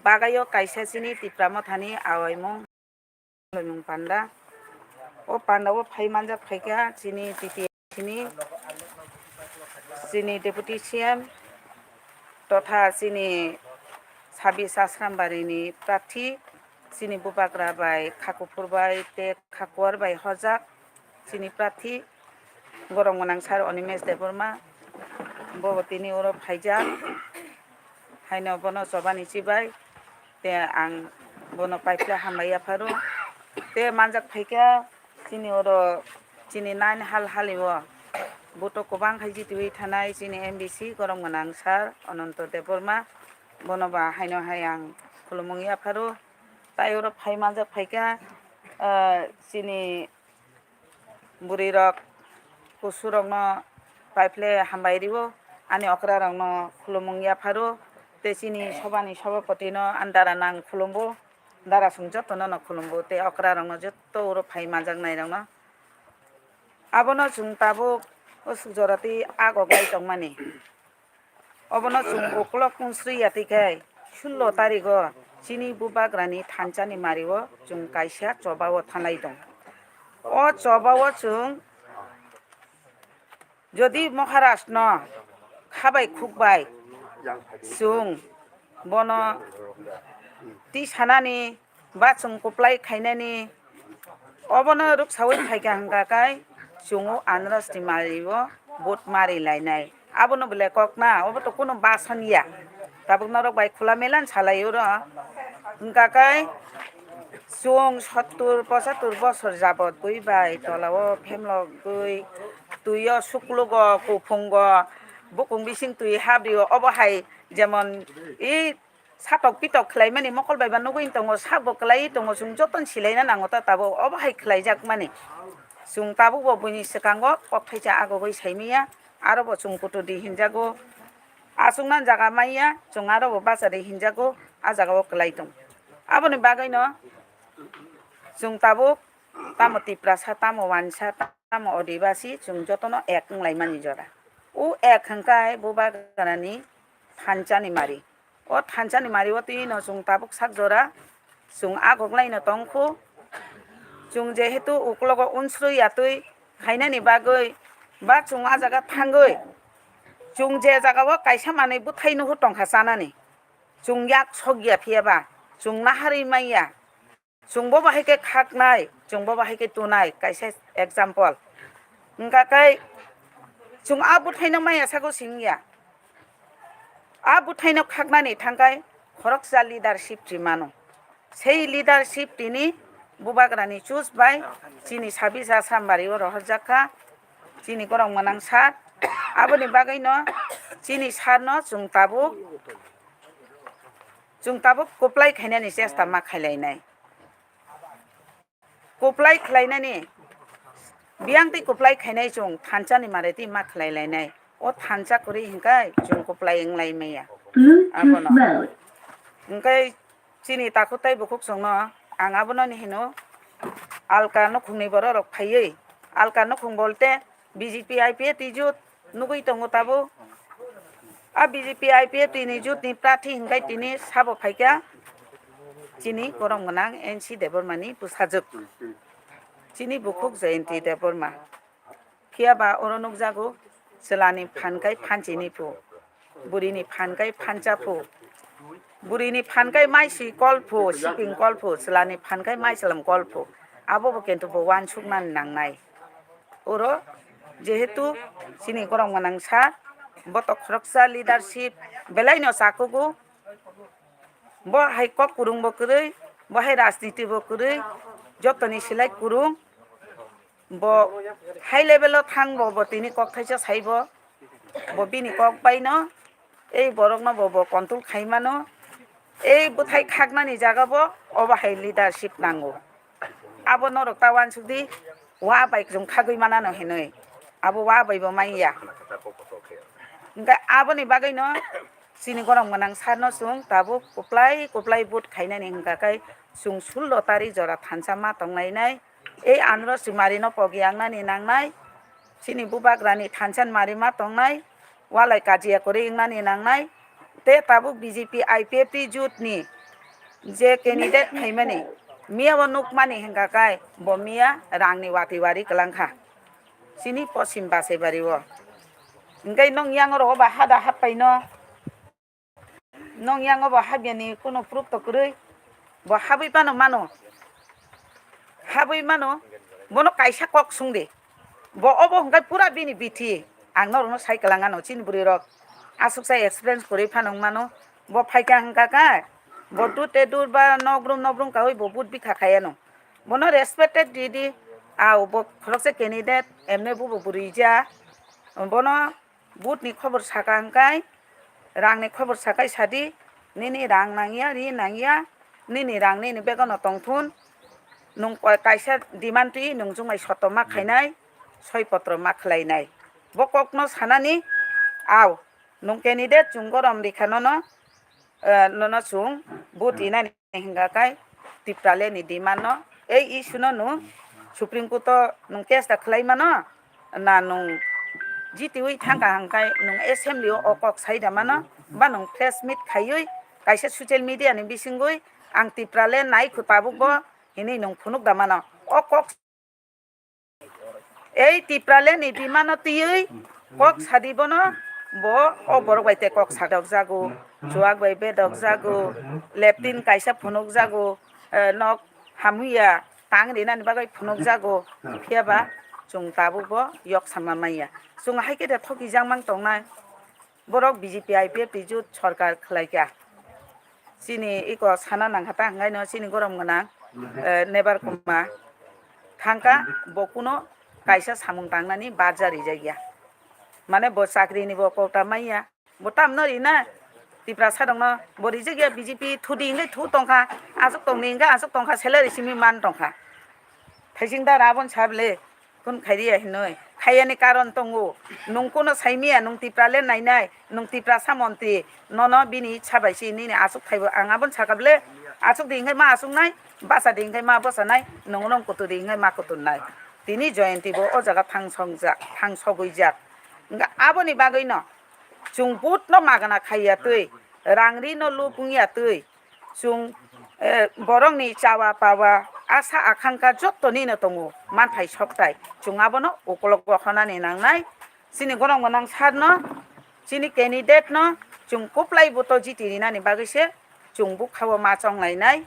Bagayo kaisa sini tipramo thani awaimong lomung panda o panda o phai manjak phaika sini titi sini deputy CM totha sini 26 Asharambari ni prathi sini bubagra bai khakupur bai te khakuar bai hojak sini prathi gorong manang sar Onimesh Deborma bo tini oro phaijak haino bono Soba ni chibai te ang bono paipla hamaya pharu te manjak phaika sini oro sini nine haliwo boto kobang khaiji tui thanai sini MBC gorong manang sar Ananto Deborma bono ba haino hayang khulumungya pharu tai oro phai manjak phaika sini burirok kusurokno paiple hambairibo ani okrarokno khulumungya pharu te sini Soba ni sabapati no andara nang khulumbo dara sung jotono no khulumbo te okrarokno jotto oro phai manjak nairokno abono chung tabuk o sujorati agoglai tongmani obono chung uklok kunsri yatikai 16 tariko sini bubagrani thanchani mario chung kaisa chobao thanai dong o chobao chung jodi Maharashtra no khabai khukbai chung bono ti sanani ba chung kuplai khainani obono ruksawai phaika hangkakai chungo anrasti maribo bot mari lainai abono bele kokna oboto kono basania tabuk norok bai khula melan salayo ro hangkakai chung 70-75 bosor jabot gui bai tolao phemlo gui tuyo suklugo kuphungo bukung bising tui habrio obohai jemon i satok pitok khlaimani mokol bai ba nugui tongo sabo klai tongo chung joton silaina nangota tabo obohai khlaijak mani chung tabuk bo buni sekango kokthaisa agogoi saimia aro bo chung kutu di hinjago asungnan jaga maiya chung aro bo basari hinjago a jaga o klai tong aboni bagai no chung tabuk tamo tiprasa tamo wansa tamo odibasi chung jotono ek nglai jora o ek hangkai bubagrani thanchani mari o thanchani mari o tino chung tabuk sak jora chung agoglai no tongkhu chung jehetu uklogo unsrui atui khainani bagoi ba chung a jaga thangoi chung je jaga o kaisa manei buthai no tongkha chanani chung yak sogya phiaba chung nahari maiya chung bo bahai ke khaknai chung bo bahai ke tunai kaisa example hingka kai chung a buthai no maiya sago singya a buthai no khaknani thangkai khoroksa leadership timano sei leadership tini bubagrani choose by chini 26 Asharambari oro hojaka chini gorong manang sar aboni bagai no chini sar no chung tabuk kuplai khainani chesta ma khailainai kuplai khlainani biangti kuplai khainai chung thanchani mareti ma khlailainai o thancha kori hingkai chung kuplai englai meya abono hingkai chini takutai bukuk songno ang abono ni hino alka no khungni boro rok phaiye alka no khung bolte BJP IPA tijut nugui tongo tabo a BJP IPA tini jut ni prathi hingkai tini sabo phaika chini gorong manang NC Debormani pusajuk chini bukuk Jayanti Deborma phiaba oronok jago selani phankai phanchini pu burini phankai phanchapu burini phankai maisi kolpu shipping kolpu selani phankai maisalam kolpu abo bo kentu bo wan suknan nangnai oro jehetu sini gorong manang sa boto khoroksa leadership belai no sakugu bo hai kok kurung bo kurui bo hai rajniti bo kurui jotoni silai kurung bo high level o thangbo bo tini kok thaisa saibo bo bini kok baino ei borok no bo control khaimano ei buthai khaknani jaga bo obo hai leadership nango abo norok tawan sudi wa bai jung khagoi manano henoi abo wa bai bo maiya nga aboni bagai no sini gorong manang sarno sung tabuk kuplai bot khainani hingka kai sung 16 tari jora thancha ma tongnai nai ei anro simari no pogiangnani nangnai sini bubagrani thanchan mari ma tongnai walai kajia kori ingnani nangnai te tabuk BJP IPF jutni je candidate khaimani mia wa nukmani hengkakai bo mia rangni wati wari kelangkha sini posim base bari wo ngai nong yang ro ba hada hapai no nong yang ba habiani kono proof to kurui bo habai pano bono kaisa kok sungde bo obo hengkai pura bini biti ang no sai kelangano chin buri rok asuk sai experience kori phanong mano bo phaika hengkakai bo tu te dur ba nobrum kahoi bo but bi khakayano bono respected didi au bo khorokse candidate emne bu burija bono but ni khobor saka hengkai rang ni khobor sakai sadi nini rang nangia ri nangia nini rang nini begono tongthun nung kaisa demand tui nung jumai soto ma khainai soi potro ma khlainai bo kokno sanani au nung candidate chungorom rikhano no nono chung but inani hinggakai tiprale ni demand no ei issue no nung supreme court nung case ta khlai mano na nung jitiwi thangka hangkai nung assembly okok saida mano ba nung press meet khayui kaisa social media ni bisingui ang tiprale nai khupabuk bo hini nung phunuk da mano okok ei tiprale ni dimano tiyui kok sadibono bo o borok baite kok sadok jago chuak bai bedok jago leptin kaisa phunuk jago nok hamuya tang rinani bagai phunuk jago phiaba chung tabu bo yok samamaya chung haike de thoki jangmang tongnai borok bjp ipf tijut sarkar khlaika chini iko sana nanghata hangai no chini gorom gana nebar kuma thangka bo kuno kaisa samung tangnani bazari jaiya mane bo chakri ni bo kota maiya bo tamno rina tipra sadongno bo rijaiya bjp thudi ngai thu tongkha asuk tongni ngai asuk tongkha salary simi man tongkha thaisingda rabon sable kun khairia hinoi khayani karon tongo nung kuno saimia nung tiprale nainai nung tipra samonti nono bini chabaisi ni asuk thaibo angabon sakable asuk dingai ma asuk nai basa dingai ma basa nai nung nong kutu dingai ma kutu nai tini joyanti bo o jaga thangsoguijak nga aboni bagoi no chung but no magana khaiya tui rangri no lupungya tui chung borong ni chawa pawa asa akanka jotto ni no tongo manthai soktai chung abono ukolok bokhana ni nangnai sini gorong gonang sarno sini candidate no chung kuplai buto jitiri nani bagise chung bu khawa ma chonglai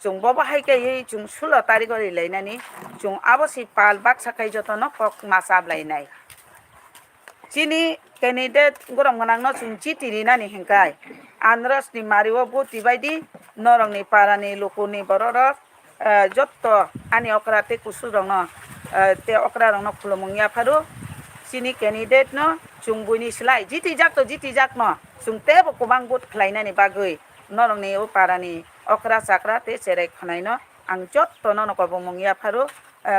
chung bobo haike ye chung 16 tarigori lainani chung abosi pal baksa kai jotono kok masab lainai chini candidate gorong gonang no chung jitiri nani hengkai andras ni mariwo buti baidi norong ni parani lukuni bororok jotto ani okrate kusurong no te okrarong no khulomungya pharu chini candidate no chung buini slai jiti jak no chung tebo kubang but khlainani bagui norong ni parani okra chakra te cherai khanai no ang jotto no ko bumungya pharu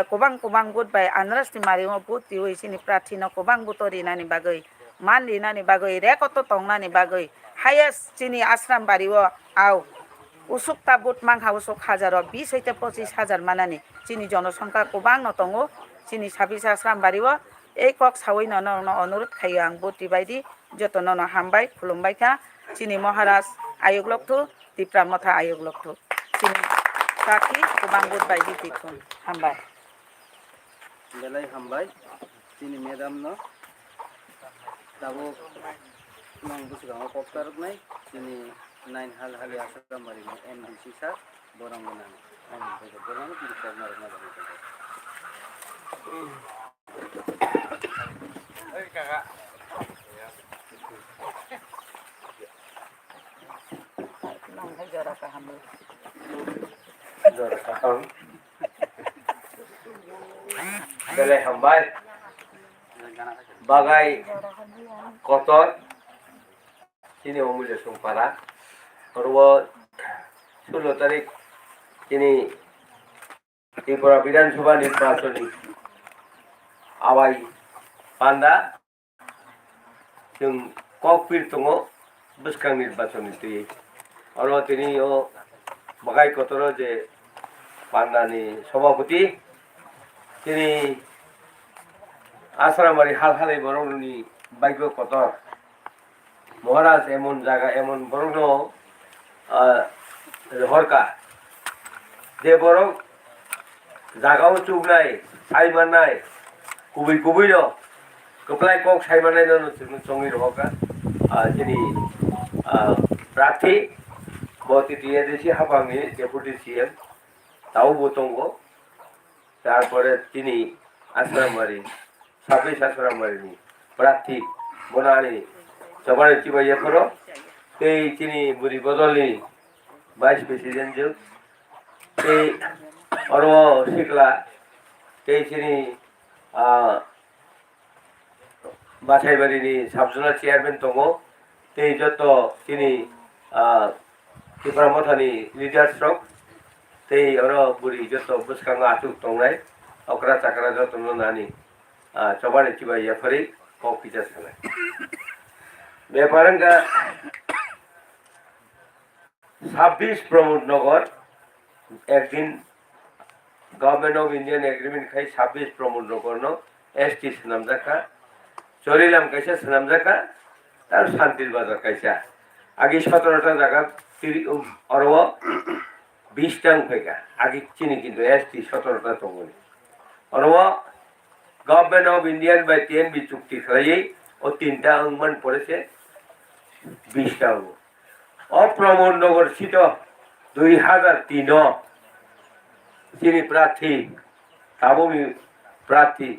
kubang but bai andras ni mariwo buti oi chini prathi no kubang butori nani bagui manli nani bagui rekoto tongnani bagui highest chini Asharambari wo au usukta but mangha usuk hajaro 20 হইতে 25,000 manani chini জনসংখ্যা kubang no tongo chini 26 Asharambari wo ei kok sawai no অনুরোধ খাইyo ang buti baidi joto no hambai khulumbai kha chini maharaj ayog loktu tipra motha ayog loktu chini kaki kubang but baidi tikun hambai belai hambai chini madam no tabo nang busigang koptarok nai chini 9 hal hali Asharambari no MDC sa borang manan ang borang no pili karnar na dami Hey kakak. nang hai jara ka hambai Belai hambai. Bagai kotor. Ini umumnya sumpara. Perwo 16 tarik ini Tripura Bidhanasabha নির্বাচনী awai panda yung kokpir tungo buskang নির্বাচনী tui aro tini o bagai kotoro je panda ni sabapati tini Asharambari hal-hale borong ni baigyo kotor Maharaj emon jaga emon borong no হরকা যে বড় জাগাও চুক নাই সাইমান নাই কুবুই কুবুই ন কপলাই cock Saiman নাই চঙ্গি হকা যিনি প্রার্থী বতি দিয়ে দিয়েছি হাফাংনি ডেপুটি সিএম তাও বতঙ্গ তারপরে তিনি আশরামবাড়ি 26 আশরামবাড়িনি প্রার্থী বনানি সবার চিবাইয়া করো এই তিনি বুড়ি বদলনি ভাইস প্রেসিডেন্ট যুগ এই অরম শিকলা এই তিনি বাছাইবাড়িনি সাবজোনাল চেয়ারম্যান দङ এই যত তিনি ত্রিপুরা मथानि লিডার স্ট্রক এই অর বুড়ি যত বুসকাং আচুক দंनाय অকরা চাকরা যত নানি সবার চিবাইয়া ফরি কপিটা সালে ব্যাপারঙ্গা 26 प्रमोद नगर একদিন गवर्नमेंट ऑफ इंडियन एग्रीमेंट खाई 26 प्रमोद नगर नो एसटी सनामजाखा चलिलाम कैसा सनामजाखा तार शांतिर बाजार कैसा आगे 17टा जागा अरब 20टा फैगा आगे चिनी किन्तु एसटी 17टा दंगनि अरब government of Indian by TNB चुक्ति खाई और 3टा अंगमान पड़ेছে 20टा অপ্রমোদ নগর সিট 2003 তিনি প্রার্থী তাবমি প্রার্থী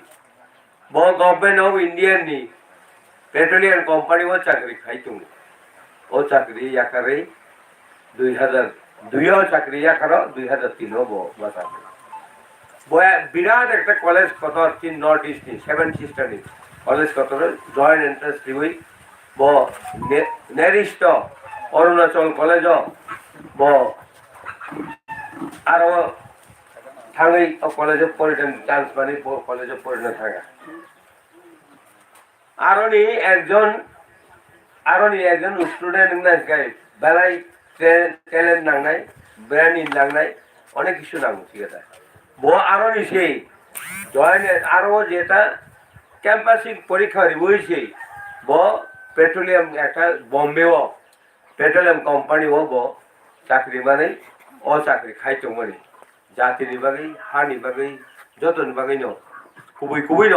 গভর্নমেন্ট অফ ইন্ডিয়ান নি পেট্রোলিয়াম কোম্পানি ও চাকরি খাইতুম ও চাকরি আকারে 2002 চাকরি আকারে 2003 বাসা বয়া বিরাট একটা কলেজ কত তিন নর্থ ইস্ট নি 7 সিস্টার নি কলেজ কত জয়েন্ট এন্ট্রান্স দিবই ব নেরিষ্ট অরুণাচল কলেজ ব আর থাঙै কলেজ পড়েছেন চান্স মানে কলেজ পড়ে থাকা আরনি একজন স্টুডেন্ট নাকি বেলাই ট্যালেন্ট নাংনাই ব্রেন ইন নাংনাই অনেক কিছু নাঙ্গো ঠিক আছে ব আরনি সেই জয়েন আরো যেটা ক্যাম্পাসিং পরীক্ষা হইছে ব পেট্রোলিয়াম একটা বম্বেও पेट्रोलियम कंपनी वो बो चाकरी माने ओ चाकरी खाइतो मने जातिनि बागै हानि बागै जतन बागै न कुबै न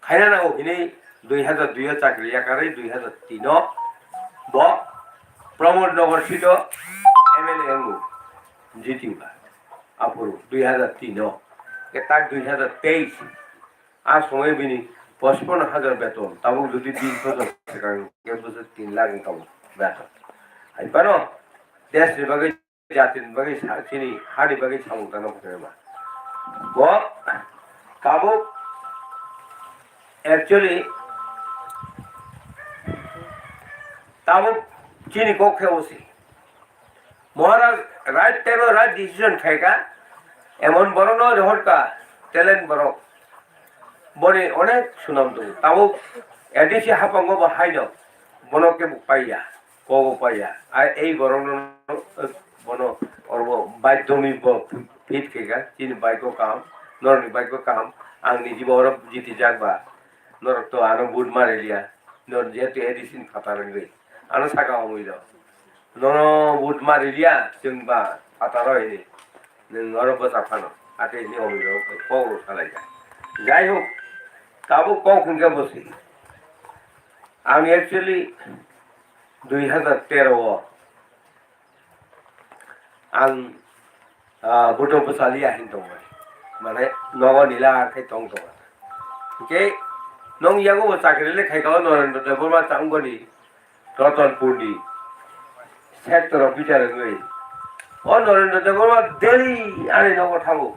खायना ना हिनै 2002 चाकरी आकारै 2003 बो प्रमोद नगर सीट एमएलए अंगु जितिबा आपुरु 2003 के ताक 2023 आ समय बिनि 55,000 बेतन ताबो जुदि 3 बছর के बছर 3 लाख इनकम बेतन आइपानो देश नि बागै जाति नि बागै साखिनि हानि बागै सामुदानो फरेमा बो काबो एक्चुअली ताबो चिनी को खेवसी महाराज राइट टाइम राइट डिसीजन खायका एमन बरनो रहरका टैलेंट बरो बने अनेक सुनाम दं ताबो एडिसि हापांगो बाहायनो बनके पाइया कगो पाइया आ एई गरनो बनो और बाध्यमी फिट केगा चिनी बाइको काम नरनि बाइको काम आंनि जीव और जिति जागबा नरक तो आनो बुड मारेलिया नर जेतु एडिसिन फातारंगै आनो साका हमिलो ननो बुड मारेलिया जोंबा फातारय नों और बजाफानो आते नि हमिलो कगो सालायगा যাই হোক তাবো কখনকে বসি আমি एक्चुअली 2013 आं बुटो बसाली आहिन दङ माने नगो नीला आखै दङ के नों यागो चाकरिले खाइगाव नरेन्द्र देवबर्मा चांगनि रतनपुरनि सेक्टर अफिसार गई ओ नरेन्द्र देवबर्मा दिल्ली आनि नगो थांगो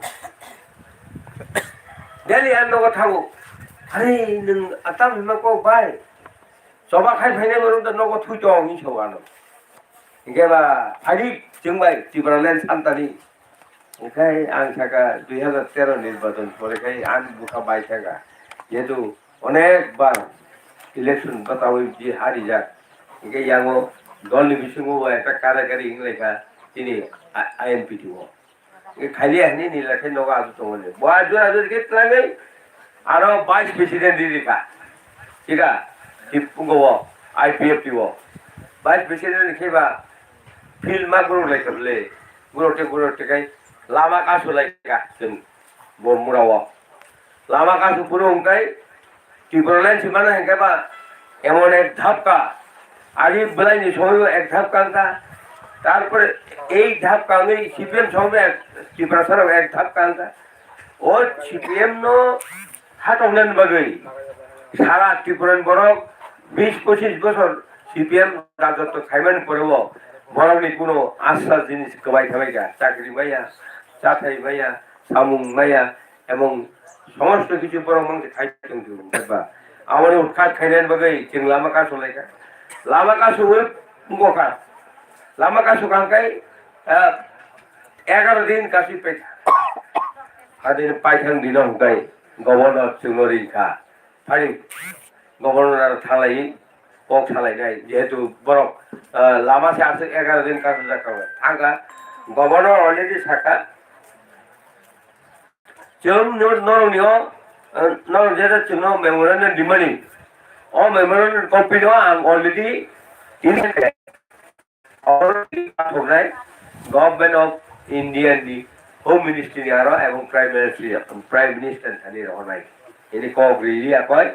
दिल्ली आनि नगो थांगो अरे नों आताम हिमाको बाय सोबा खाइ फाइने बरुं त नगो थुइ दं हि सोगानो गेबा फाइदि जोंबाय टिब्रालेन सान्तानि ओंखाय आं साका 2013 निर्वाचन परेखाय आं बुखा बाय साका जेतु अनेक बार इलेक्शन बतावै जि हारि जा ओंखाय यांगो दलनि बिसिङो একটা কারাগারি ইংলেখা তিনি আইএনপিটিও ए खाली हनी नीलाखे नगा आजु तंगले बाजु आजु के त्रांगै आरो वाइस प्रेसिडेंट दिरिका ठीका टिपुगो आईपीएफटीओ वाइस प्रेसिडेंट खेबा फिल्ड मा गुरु लायखबले गुरु kai lama kasu laika जों बरमुराव lama kasu burung kai टिब्रलेन सिमाना हेंगे बा एमन एक ধাপকা আগে বেলাইনি সময় এক ধাপকা তারপরে এই ধাপকা আমি সিপিএম সময় ত্রিপুরা এক ধাপকা ও সিপিএম নো হাতংলেন বাগৈ সারা ত্রিপুরান বরক 20-25 বছর সিপিএম রাজত্ব খাইমান পরেব বরকনি কোনো আশ্বাস জিনিস কবাই থামাইগা চাকরি মাইয়া চাথাই মাইয়া সামুং মাইয়া এবং সমস্ত কিছু বরং মাংস খাইতেন বা আমার উৎখাত খাইলেন বাগৈ जों লামা কাসু লাইকা লামা কাসু গকা লামা কাসু কাংকাই 11 दिन কাসি পাই আদিন পাইথাং দিন হকাই গভর্নর চুনরিখা ফারি গভর্নর থালাই কক থালাইনাই যেহেতু বরক লামা সে আছে 11 दिन কাসু জাকাবে থাঙ্গা গভর্নর অলরেডি সাকা जों नरनियो नर जेदा जोंनो मेमोरेन्डाम दिमानि ओ मेमोरेन्डाम कपि दं आं अलरेडि इन अलरेडि पाठनाय गभर्नमेन्ट अफ इंडिया नि होम मिनिस्ट्री आरो एवं प्राइम मिनिस्टर थानि रहनाय इनि कग्रिरि आकय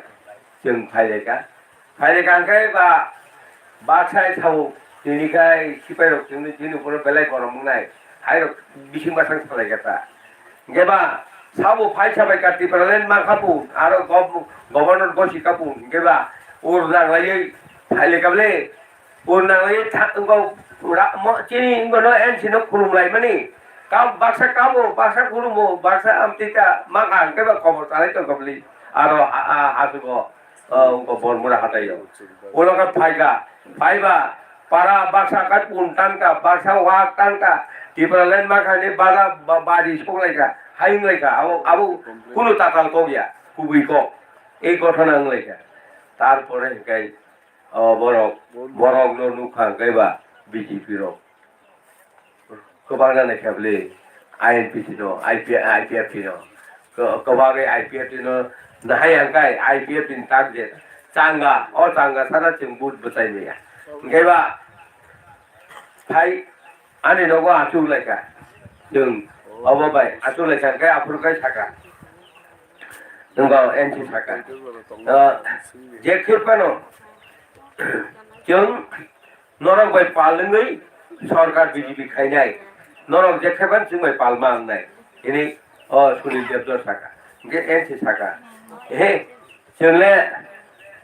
जों फाइलेका बा बाछाय थाव दिनिखाय सिपाइरक जोंनि दिनुपर बेलाय गरमनाय हायरक बिसिं बाथां सालायगाता गेबा साबो फाइसा बाय काटि परलेन मा कापु आरो गभर्नर गसि कापु गेबा उर नांलायै फाइले काबले उर नांलायै थांगौ म चिनि इंगनो एनसिनो खुलुमलाय मानि का बाक्सा खुलुमो बाक्सा आमतिका मा गां गेबा खबर तालाय तो गबली आरो हासुगो बरमुरा हातायो उलका फाइबा पारा बाक्सा काट उनटानका बाक्सा वाक टानका टिपरलेन मा खानि बाजा बारि सगलायका हाइं लाइका आबो कुनु ताकाल को गया कुबुई को এই ঘটনা লাইকা তারপরে গাই বরক নো নুখা গাইবা বিজেপি র কবাগা নাইখাবলে আইএনপিসি নো আইপিএফ নো কবাগে আইপিএফ নো নাহাই आंगाय आइपिएफ इन ताक जे चांगा सारा जों बुट बचाइ मैया गाइबा फाइ आनि नगो आचु लाइका जों अब भाई आचुले सारखाय आफुरखाय साका नंगौ एनसी साका जे खेपानो जों नरक भाई पालंगै सरकार बीजेपी खाइनाय नरक जे खेबान जों भाई पालमा आंनाय इनि सुनिल देवदर साका जे एनसी साका हे जोंले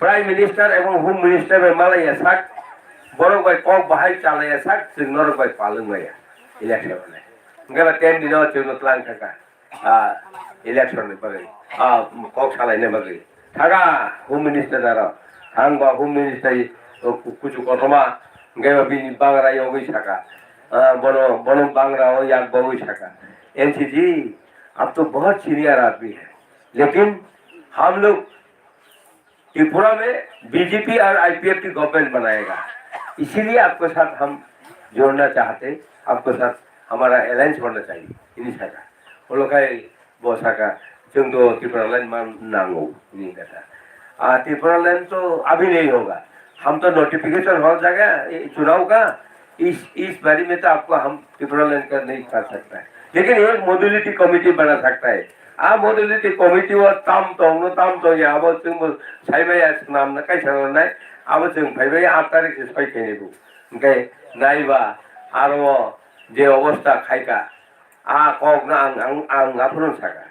प्राइम मिनिस्टर एवं होम मिनिस्टर में मालाया साक बरक भाई कक बाहाय चालाया साक जों नरक भाई पालंगैया इलेक्शन में गला 10 दिन जों प्लान थाका इलेक्शन नि बगै कक सालायने बगै थागा होम मिनिस्टर आरो थांबा होम मिनिस्टर कुछु कतमा गैबा बिनि बांग्रा योगै थाका बनो बांग्रा हो या बगै थाका एनसी जी अब तो बहुत सीनियर आदमी है लेकिन हम लोग त्रिपुरा में बीजेपी और आईपीएफ की गवर्नमेंट बनाएगा इसीलिए आपके साथ हम जोड़ना चाहते आपके साथ हमारा अलायंस बनना चाहिए इन्हीं साका वो लोग है वो साका जों तो त्रिपुरा लैंड मान नांगो इन्हीं का त्रिपुरा लैंड तो अभी नहीं होगा हम तो नोटिफिकेशन हो जाएगा चुनाव का इस बारी में तो आपको हम त्रिपुरा लैंड कर नहीं कर सकता है लेकिन एक मॉड्यूलिटी कमिटी बना सकता है मॉड्यूलिटी कमिटी वो ताम तो या अब जों साइबाया नाम ना कैसा ना अब जों फाइबाया 8 तारिख से सय खेनेबो ओंखाय नायबा आरो जे अवस्था खायका कक ना आं आफुरन साका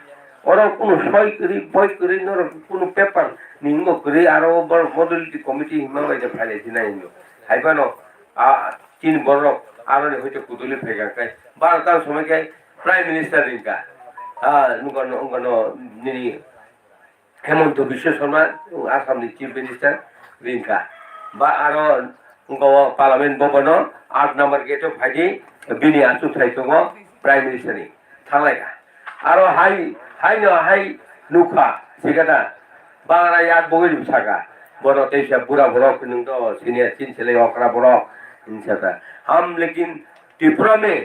और कोनो सय करी नर कोनो पेपर निंगो करी आरो बर मॉड्यूलिटी कमिटी हिमा बायदे फाइले दिनायनो हाइबानो 3 बरक आरो ने होइतो कुदुलि फायगाखाय 12 तार समयखाय प्राइम मिनिस्टर रिंका उंगनो निनि हेमंत बिश्व शर्मा आसामनि चीफ मिनिस्टर रिंका बा आरो उंगो पार्लियामेंट भवनो 8 नम्बर गेटो फाइदि बिनि आसु थाइखौ प्राइम मिनिस्टर नि थांलायका आरो हाय नुखा सिगादा बांग्रा याद बगै सागा बरो तेसा बुरा बरक नंग तो सीनियर चिन चले ओकरा बरक इनसाता हम लेकिन त्रिपुरा में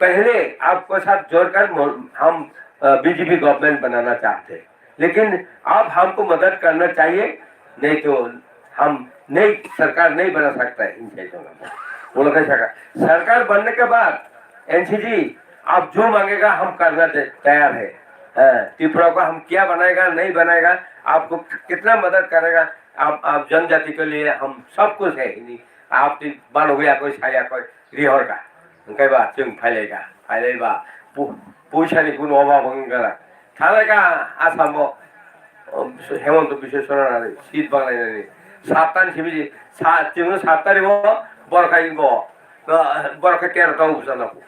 पहले आपको साथ जोड़कर हम बीजेपी गवर्नमेंट बनाना चाहते हैं लेकिन अब हमको मदद करना चाहिए नहीं तो हम नई सरकार नहीं बना सकता है इन चीजों में वो लोग कैसा सरकार बनने के बाद एनसीजी आप जो मांगेगा हम करना तैयार है। त्रिपुरा को हम क्या बनाएगा नहीं बनाएगा, आपको कितना मदद करेगा, आप जनजाति के लिए हम सब कुछ है। आप बन गया कोई छाया कोई रिहर का उनके बाद जों फाइलेगा पैसानि कुन अभाव गैला थालेगा आसामाव हेमंत बिश्व शर्मानि सीट बानायनानै 7 तारिखनि जोङो 7 तारिखआव बरखायगो बरखाय 13टा बुजानांगौ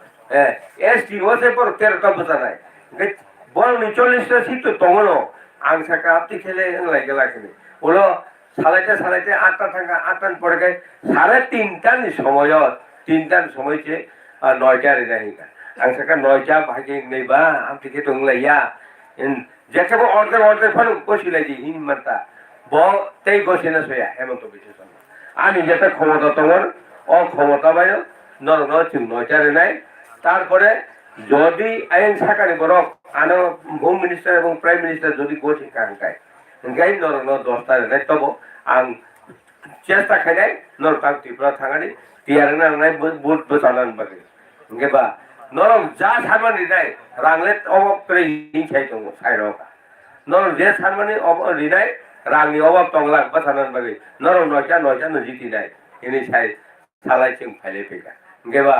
एसटी से बर 13टा बुजानाय ओमफ्राय बरनि 40टा सीट दङ आं साका आपति खेले होनलाय गेलाखिनि उलो सालायते 8टा थांगा 8टानि परेखाय 3:30टानि समायाव 3टानि समायसे 9टा रिनायगा आं साका 9टा भागे नैबा आं टिके दंलाया जेखेबो अर्धे फल गसिलायदि हिनमानता ब तै गसिना सया हेमंत बिश्व शर्मा आनि जेता क्षमता दंमोन क्षमता बायो नरनो जों 9टा रिनाय तारपरे যদি আইন সাকানি বরক আনো হোম মিনিস্টার এবং প্রাইম মিনিস্টার যদি গঠি কাঙ্কায় ওঙ্গাই নরনো 10টা রিনাय তব आं চেষ্টা খাইনাय নরকাং ত্রিপুরা থাঙানি তিয়ারना नाय बुट बसानान बागे ओंगेबा नरम जा सामान रिनाय रांले अभाव करे हिंसाय दङ साइरका नरम जे सामानि अभाव रिनाय रांनि अभाव दंला बसानान बागे नरम 9टा नजितिनाय इनि साइ सालाय जों फाइले फैगा ओंगेबा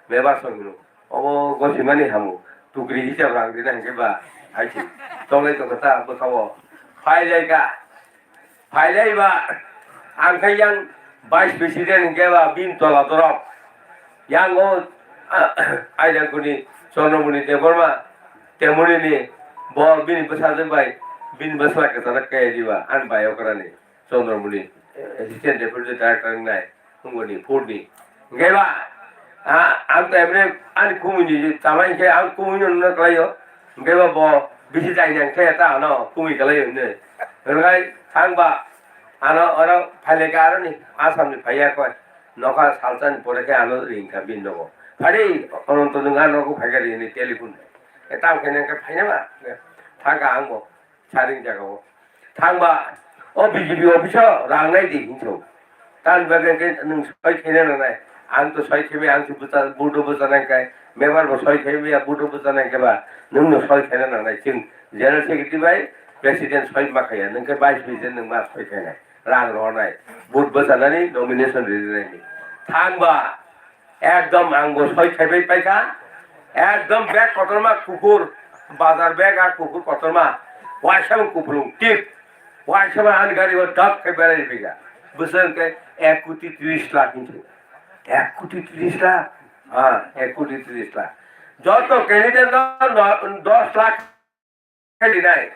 मेबा संगु अब गसिमानि हामु टुकरी हिसाब रां दिना ओंगेबा आइसि दंलाय दंता बखाव फाइलायबा आंखाय yang vice president ओंगेबा बिन तला दरब yang आइलांकुनि चन्द्रमुनि देबरमा तेमुनिनि ब बिनि बसाजोबाय बिन बसला कथा कायदिबा आन बायकरानि चन्द्रमुनि एसिस्टेंट डेपुटी डायरेक्टर नाय हुंगनि फुरनि ओंगेबा आं तेमने आन कुमिनि तामाय के आं कुमिनि न कलायो ओंगेबा ब बिसि जायनां खेता न कुमि कलायो ने ओंगाय थांबा आनो अर फाइलेगा आरोनि आसामनि फाइया कय नका सालतानि परेखे आनो रिंका बिनदगो फारि अनंत नङा नगो फाइगारिनि टेलिफोन एताम केनेका फाइनामा थांगा आंबो सारिं जागाव थांबा बीजेपी अफिसाव रांनाय दि हिंसौ तान बागेके नों सय खेने नाय आं तो सय खेबे आं बुता बुडो बुजानायखाय मेम्बार बो सय खेबे बुडो बुजानायखाबा नोंनो सय खेने नाय जों जनरल सेक्रेटारि बाय प्रेसिडेंट सय माखाया नोंके भाइस प्रेसिडेंट नों मा सय खेने रां रहनाय बुट बजानानै नमिनेशन रिलिनायनि थांबा एकदम आंबो सय खेबे पाइका एकदम बेग कतरमा कुकुर बाजार बेग आ कुकुर कतरमा वाइसम कुकुर टिप वाइसम आन गाड़ी वो डब के बेरे पेगा बुसन के 1,30 लाख इंच 1,30 लाख हाँ 1,30 लाख जो तो कैंडिडेट 10 लाख दिनाय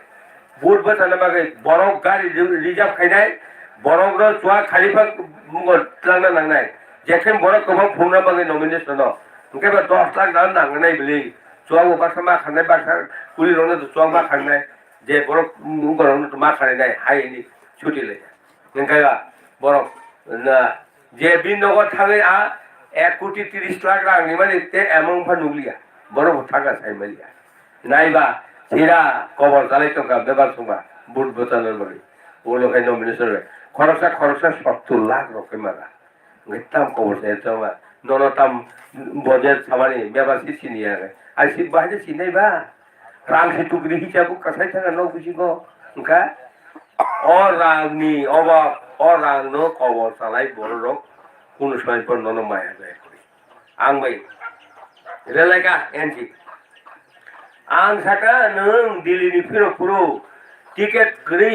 बुट बचाना बागे बरो गाड़ी रिजर्व खाइनाय बरो रो चुआ खालिफा लांना नांनाय जेखेम बरो कबां फुंना बागे नमिनेशन ओंके 10 लाख दान नांनाय बिलि चुआ बासा मा खानाय बासा कुली रोनो चुआ मा खानाय जे बरो मुगरो मा खानाय हायनि छुटी ले ओंखायबा बरो जे बिन नगर थाङै आ 1,30 लाख रांनि माने ते एमाउन्ट फा नुलिया बरो थागा साइमलिया नायबा सिरा कवर जालाय तंका बेबार संबा बुट बचानर बागे ओलोखाय नमिनेशन खरसा 70 लाख रखे मारा गैताम कवर से तमा ननताम बजेट सामानि बेबार सिनिया आइ सि बाहाय सिनायबा रां से टुकरी हिसाब कसाय थाङा न बुजिगो ओंखा और रांनि अभाव और रां न कवर जालाय बर' रक कुनु समय पर नन माया जाय आं बाय रेलायका एनसि आं साका नों दिल्लीनि फिरपुरु टिकेट गरे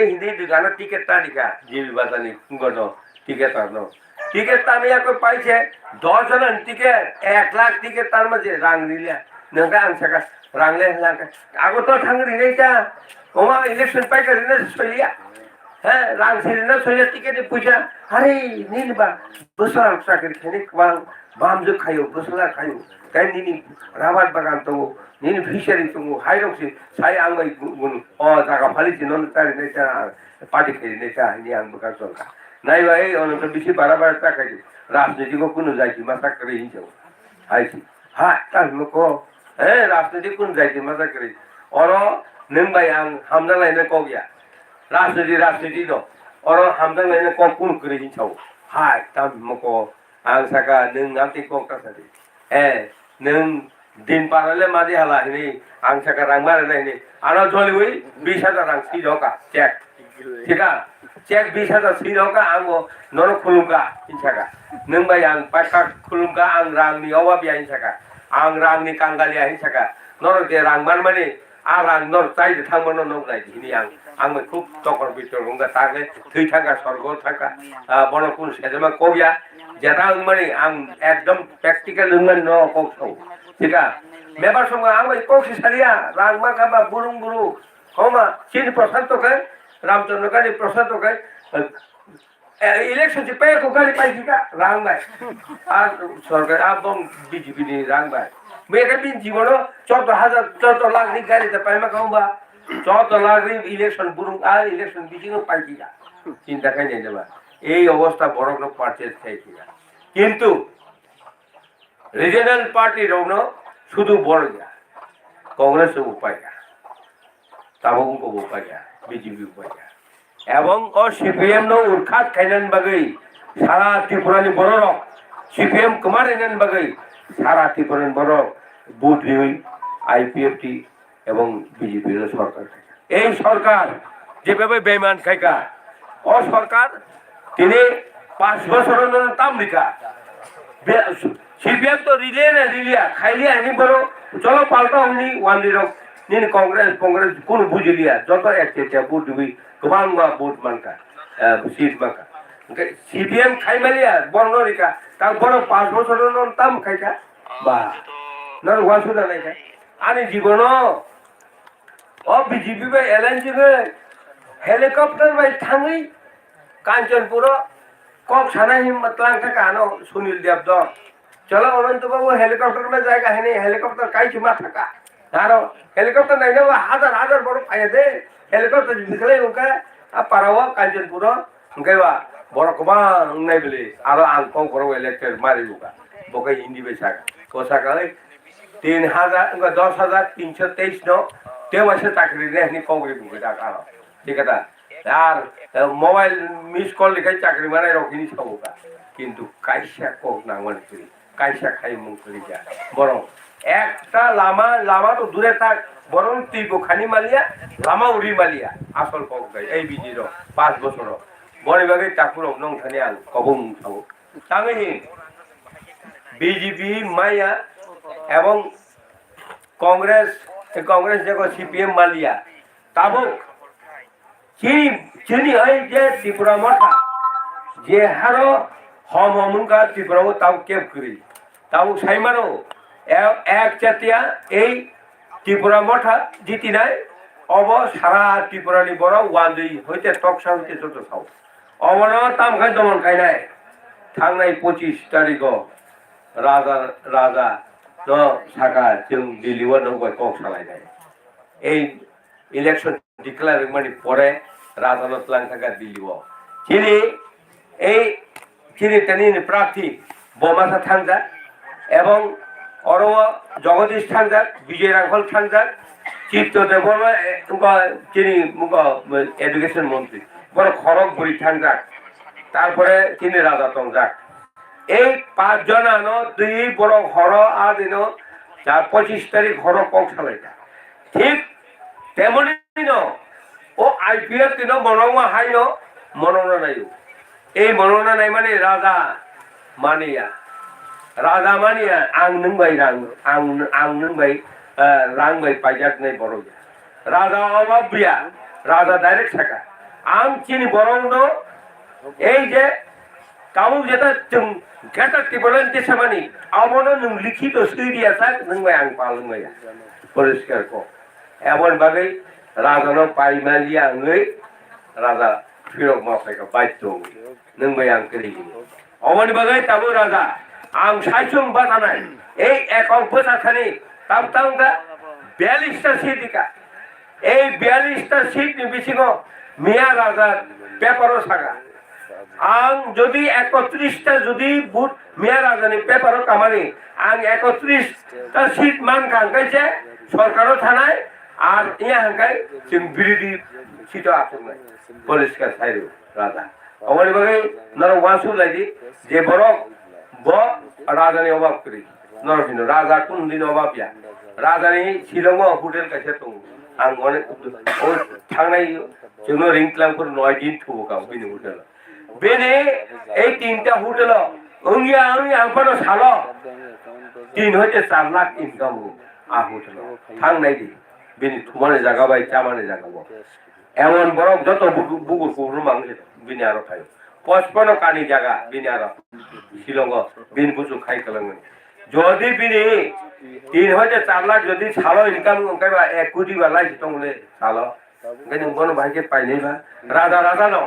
हिंदी दुकान टिकेट तानिका जीबी बाजारनि गनो टिकेट आनो टिकेट तानिया को पाइछे 10 जन टिकेट 1 लाख टिकेट तार मजे रां रिलिया नोंगा आं साका रांले लाका आगो तो थांग रिनायता ओमा इलेक्शन पाइका रिना सलिया है रां सिरिना सलिया टिकेट पैसा अरे निनबा बोसोर साकरि खेने बां बामजो खायो बोसोर खायो काय निनि राबार बागान दङ निनि फिसारि दङ हाइरक्सि साय आं बाय गुन जागा फालिसि नन तारि नेता पार्टी खेरि नेता नि आं बका सरका नायबा ए अनन्त बिसि बाराबार ताकाय राजनीति को कुनु जायति मासा करे हिंसौ हाइसि हा तालमको ए राजनीति कुनु जायति मासा करे अर नों बाय आं हामना लायनो को गया राजनीति दो अर हामना लायनो को कुनु करे हिंसौ hai tam moko ang saka nung nanti kok tasadi nung din parale madi hala ini ang saka rang mara ini ana joliwi 20,000 rang si doka cek tika cek 20,000 si doka ango nono khulungka insaka nung bai ang pakak khulungka ang rang ni awa biya insaka ang rang ni kanggalia insaka nono de rang man mani arang nor tai de thangmono nok nai ini ang খুব তকর ভিতর রঙ্গা থাকে থই থাকা স্বর্গ থাকা বড় কোন সেজমা কইয়া যেটা মানে আং একদম প্র্যাকটিক্যাল উন্নয়ন ন কৌশল ঠিক আছে মেবার সঙ্গে আমি কৌশি সারিয়া রাংমা কাবা বুরুং বুরু হমা চিন প্রশান্তকে রামচন্দ্রকারী প্রশান্তকে ইলেকশন যে পেয়ে কোকারি পাইছি কা রাংবাই আর সরকার এবং বিজেপি নি রাংবাই মেয়েকে বিন জীবন 14,000 লাখ নি গাড়িতে পাইমা কাউবা 14 লাখ নি ইলেকশন বুরুং আর ইলেকশন বিজিং পাইছি কা চিন্তা খাই নাই দেবা এই অবস্থা বড় বড় পার্টির খাইছি কিন্তু রিজনাল পার্টি রৌন শুধু বড় গা কংগ্রেস উপায় গা তাবুক উপায় গা বিজেপি উপায় গা এবং ও সিপিএম নো উৎখাত খাইনান বাগৈ সারা ত্রিপুরানি বড় সিপিএম কুমার এনান বাগৈ সারা ত্রিপুরানি বড় বুথ নিউই আইপিএফটি এবং বিজেপির সরকার এই সরকার যেভাবে বেমান খাইকা ও সরকার তিনি 5 বছরের তামলিকা সিপিএম তো রিলিয়া খাইলিয়া নি বড় চলো পাল্টাও নি ওয়ান লিরক নি কংগ্রেস কোন বুঝিলিয়া যত একটা বুথ দিবি গোবাং বা বুথ মানকা সিট মানকা সিপিএম খাইমালিয়া বর্ণরিকা তার বড় 5 বছরের তাম খাইকা বা নর ওয়াসুদা নাই খাই আনি জীবন ও বিজেপি বা এলএনজি হেলিকপ্টার বাই থাঙ্গি কাঞ্চনপুর কক সানা हिम्मत लांग था कानो सुनील देव दो चलो अनंत बाबू हेलीकॉप्टर में जाएगा है नहीं हेलीकॉप्टर काई चुमा थका यारो हेलीकॉप्टर नहीं ना हजार बड़ो पाए दे हेलीकॉप्टर निकले उनका अब पारावा कांचनपुर उनके वा बड़ो कमा नहीं बोले आरो आंग को करो इलेक्टेड मारे होगा बोके हिंदी में साका कोसा काले 3,000 उनका 10,323 नो ते वैसे चाकरी ने नहीं कांग्रेस को जाका ठीक है यार मोबाइल मिस कॉल लिखाई चाकरी माने रखिनी सबका কিন্তু কাইসা কক না মানে করি কাইসা খাই মুখ করি যা বরং একটা লামা তো দূরে থাক বরং তীব্র খানি মালিয়া লামা উড়ি মালিয়া আসল কক গাই এই বিজির 5 বছর বড় ভাগে চাকুর অগ্নং খানি আল কবম থাও তাঙ্গি বিজেপি মাইয়া এবং কংগ্রেস দেখো সিপিএম মালিয়া তাবুক চিনি হয় যে ত্রিপুরা মঠা যে হারো হম হমুনকা ত্রিপুরাও তাও কেপ করি তাও সাইমানো এক জাতিয়া এই ত্রিপুরা মঠা জিতি নাই অব সারা ত্রিপুরানি বড় ওয়ানদি হইতে টকসা হইতে যত খাও অমন তাম খাই দমন খাই নাই থাংনাই 25 তারিখ রাজা ন সাকা जों দিল্লিও নগয় কক সালাই নাই এই ইলেকশন ডিক্লেয়ার মানে পরে রাজনত লাং থাকা দিল্লিও চিনি তেনি প্রার্থী বোমাসা থানজা এবং অরো জগদীশ থানজা বিজয় রাঘল থানজা চিত্তদেব চিনি এডুকেশন মন্ত্রী বড় খরগ বুড়ি থানজা তারপরে চিনি রাজা তংজা এই 5 জন আনো দুই বড় হর আদিন 25 তারিখ হর কক সালাইটা ঠিক তেমনি ও আইপিএফ দিন মনমা হাই মননা নাই এই মননা নাই মানে রাজা মানিয়া আং নং বাই আং নং বাই রাং বাই পাইজাক নাই বড় রাজা অবাবিয়া রাজা ডাইরেক্ট থাকা আং চিনি বরং এই যে কাউ যেটা ঘেটা টিবলেন যে সামানি আমন নং লিখিত সুইডিয়া থাক নং বাই আং পালং বাই পরিষ্কার কো এমন ভাবে রাজানো পাইমালিয়া নই রাজা ফিরক মাফাইকা বাইতো নংবাই আং করি অমন বাগাই তাবো রাজা আং সাইসুং বাতানাই এই একক বসাখানি তাম তামগা 42টা সিটিকা এই 42টা সিট নি বিছিগো মিয়া রাজা পেপারও সাগা আং যদি 31টা যদি বুট মিয়া রাজানি পেপারও কামানি আং 31টা সিট মান কাং কাইছে সরকারও থানায় আর ইয়া হাঙ্কাই जों বিরোধী সিট আছে পরিষ্কার সাইরো রাজা আমার বাকি নর ওয়াসু লাইদি যে বরক ব রাজানি অভাব করি নরসিংহ রাজা কোন দিন অভাব ইয়া রাজানি শিলং হোটেল কাছে তো আং অনেক ও থাংনাই जोंनो रिं क्लामफोर 9 दिन थुबोकाव बिनि होटेल बेनि এই তিনটা হোটেল ओंगिया आंफानो सालो 3 হইতে 4 লাখ ইনকাম আ হোটেল থাংনাই দি बिनि थुमाने জায়গা বাই চামানে জায়গা এমন বড় যত বুগুর কুরু মাংলে बिनि আরো থাই 55 কানি জায়গা बिनि আরো শিলং বিন বুজু খাই কলং যদি बिनि 3 হইতে 4 লাখ যদি সালো ইনকাম কাইবা 1 কোটি বালাই তংলে সালো Gani ngono bhai ke paile ba raja no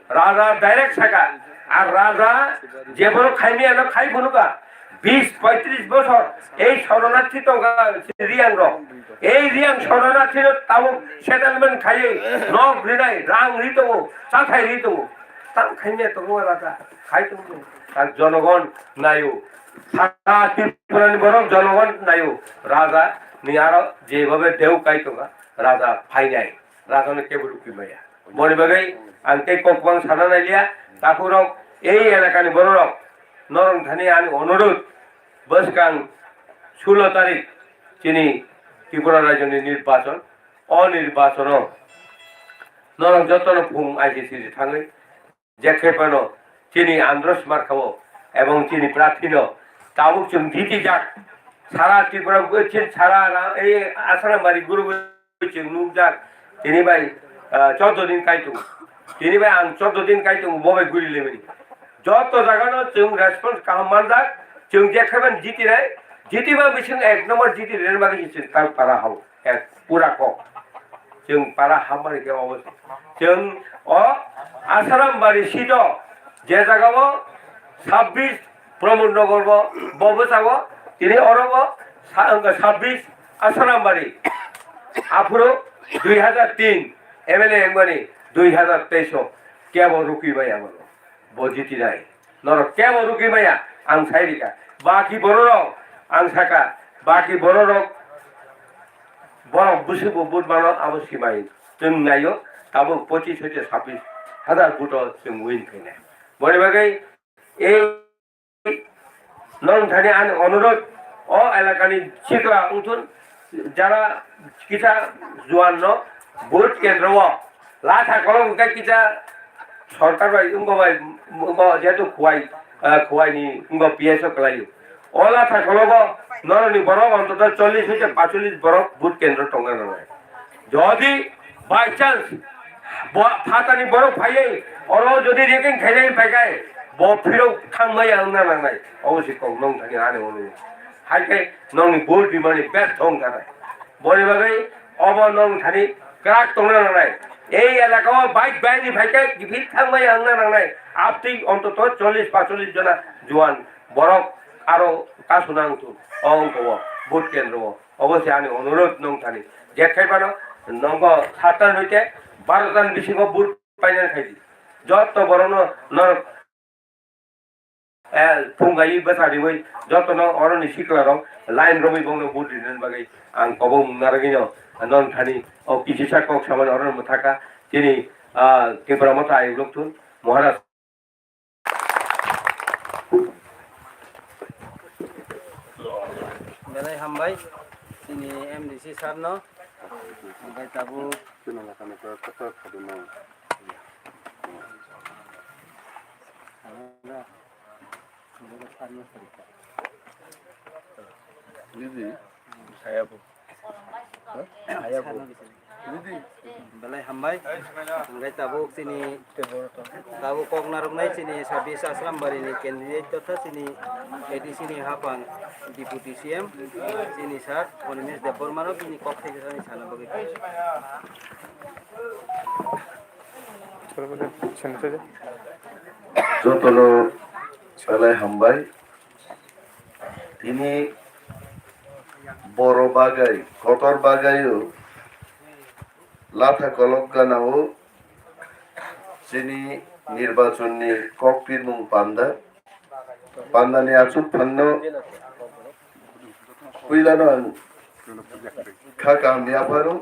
raja direct saka আর রাজা যে বড় খাইনি আনো খাই বনুকা 20-35 বছর এই শরণার্থী তো রিয়াং র এই রিয়াং শরণার্থী তাও সেটেলমেন্ট খাইয়ে নক রিনাই রাং রিতো চাথাই রিতো তাম খাইনে তো রাজা খাই তো আর জনগণ নাইও সারা ত্রিপুরানি বড় জনগণ নাইও রাজা নিয়ার যেভাবে দেউ কাইতোগা রাজা ফাই নাই রাজনে কেবল কি মাইয়া মনে বাগাই আনতে কোকবাং সানা নাইলিয়া তাকুরক এই এলাকানি বড়রক নরম ধানি আমি অনুরোধ বসকাং 16 তারিখ চিনি ত্রিপুরা রাজ্যনি নির্বাচন অনির্বাচন নরম যতন ফুং আইসিসি থাঙ্গে যেখানে চিনি আন্দ্রস মার্কাবো এবং চিনি প্রার্থীন তাবুক जों জিতি যাক সারা ত্রিপুরা সারা এই আসারামবাড়ি গুরু जों নুক যাক তিনি ভাই 14 দিন কাইতো তিনি ভাই আং 14 দিন কাইতো ববে গুলি লেবেনি যত জায়গানো जों রেসপন্স কামান যাক जों যেখানে জিতি নাই জিতিবা বিসং এক নম্বর জিতি রেন বাকি जों কাল পারা হাও এক পুরা কক जों পারা হামারে কে অবস্থা जों আসারামবাড়ি সিট যে জায়গাও 26 প্রমোদ নগর ববসাব তিনি অরব 26 আসারামবাড়ি আফুরো 2003 এমএলএ এমনি 2023 কেবল রুকি ভাই আমার বজিতি নাই নর কেবল রুকি ভাইয়া আং সাইরিকা বাকি বড় আং সাকা বাকি বড় বড় বুসিব বুট বানো আবশ্যক মাই जों নাইও তাবো 25 হইতে 26 হাজার ভোট जों উইন খাইনা বড় বাগাই এই নং থানে আন অনুরোধ ও এলাকানি শিকরা উঠুন যারা কিটা জোয়ান ন ভোট কেন্দ্র লাঠা কলম কিটা সরকার ভাই ভাই যেহেতু খুয়াইনি পিএসও কলাইও ও লাঠা কলম নরনি বড় অন্তত 40 হইতে 45 বড় ভোট কেন্দ্র টঙ্গা নয় যদি বাই চান্স ফাতানি বড় ভাইয়ে ওর যদি রেকিং খাইনাই পাইগায় বফিরও থাংবাই আংনা নাংনাই অবশ্যই কম নং থাকি আনে অনু হাইকে নংনি ভোট বিমানি বেশ থং কানাই বড় বাগাই অব নং থানি ক্রাক টংনা নাংনাই এই এলাকাও বাইক বাইনি ভাইকে ভিড় থাংবাই আংনা নাংনাই আপনি অন্তত 40-45 জনা জোয়ান বড় আরো কাশুনাংতু অঙ্ক ভোট কেন্দ্র অবশ্যই আনে অনুরোধ নং থানি যেখাই পানো নঙ্গ 7 হইতে 12 জন বেশি ভোট পাইনা খাইদি যত বড় নর फुंगाई बसारि वै जतनो अरनि सिक्लारं लाइन रमि बंनो बुदिन बागै आं कबो मुनारगिनो नन थानि ओ किसिसा कक सामान अरन मथाका तिनि टिपरा मथा आइ लक्थुन महाराज बेलाय हामबाय तिनि एमडिसि सारनो ओमफ्राय ताबो जोंनालाखानो कत खादुनो Didi, saya bu. Didi, balai hambai. Hambai tabu sini, tabu kok narumai sini sabis Asharambari ni candidate tata sini, edi sini hapang deputy CM, sini sar, konemis dapur mano sini kok sini sana begitu. Jotono balai hambai. তিনি বড় বাগাই কটর বাগাইও লাথা কলকানাও যিনি নির্বাচনী ককপির মুং পান্দানি আচুক ফান্ন কুইলানো খাকা মিয়াফারু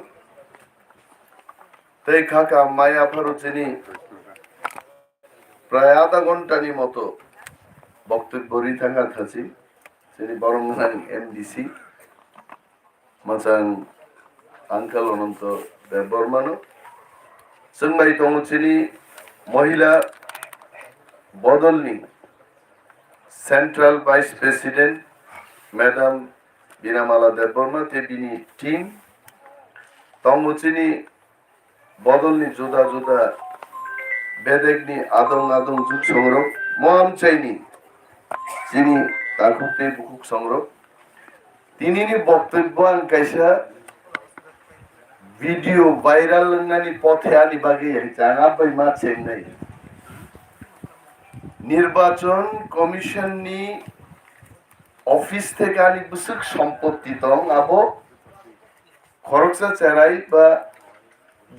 তাই খাকা মায়াফারু যিনি প্রায় আধা ঘন্টানি মতো বক্তব্য রিথাঙ্গা থাকি sini Barongan MDC macam angkal ononto berbormano sengmai tongo sini Mahila Bodolni Central Vice President Madam Binamala Berborma te bini team tongo sini Bodolni juda juda bedegni adong juk songrok moam chaini sini তাকুতে বুকুক সংগ্রহ তিনি বক্তব্য কাইসা video viral নানি পথে আনি বাগে জানা by মা চেন্নাই নির্বাচন কমিশন নি অফিস থেকে আনি বুসুক সম্পত্তি তং আবো খরচা চেরাই বা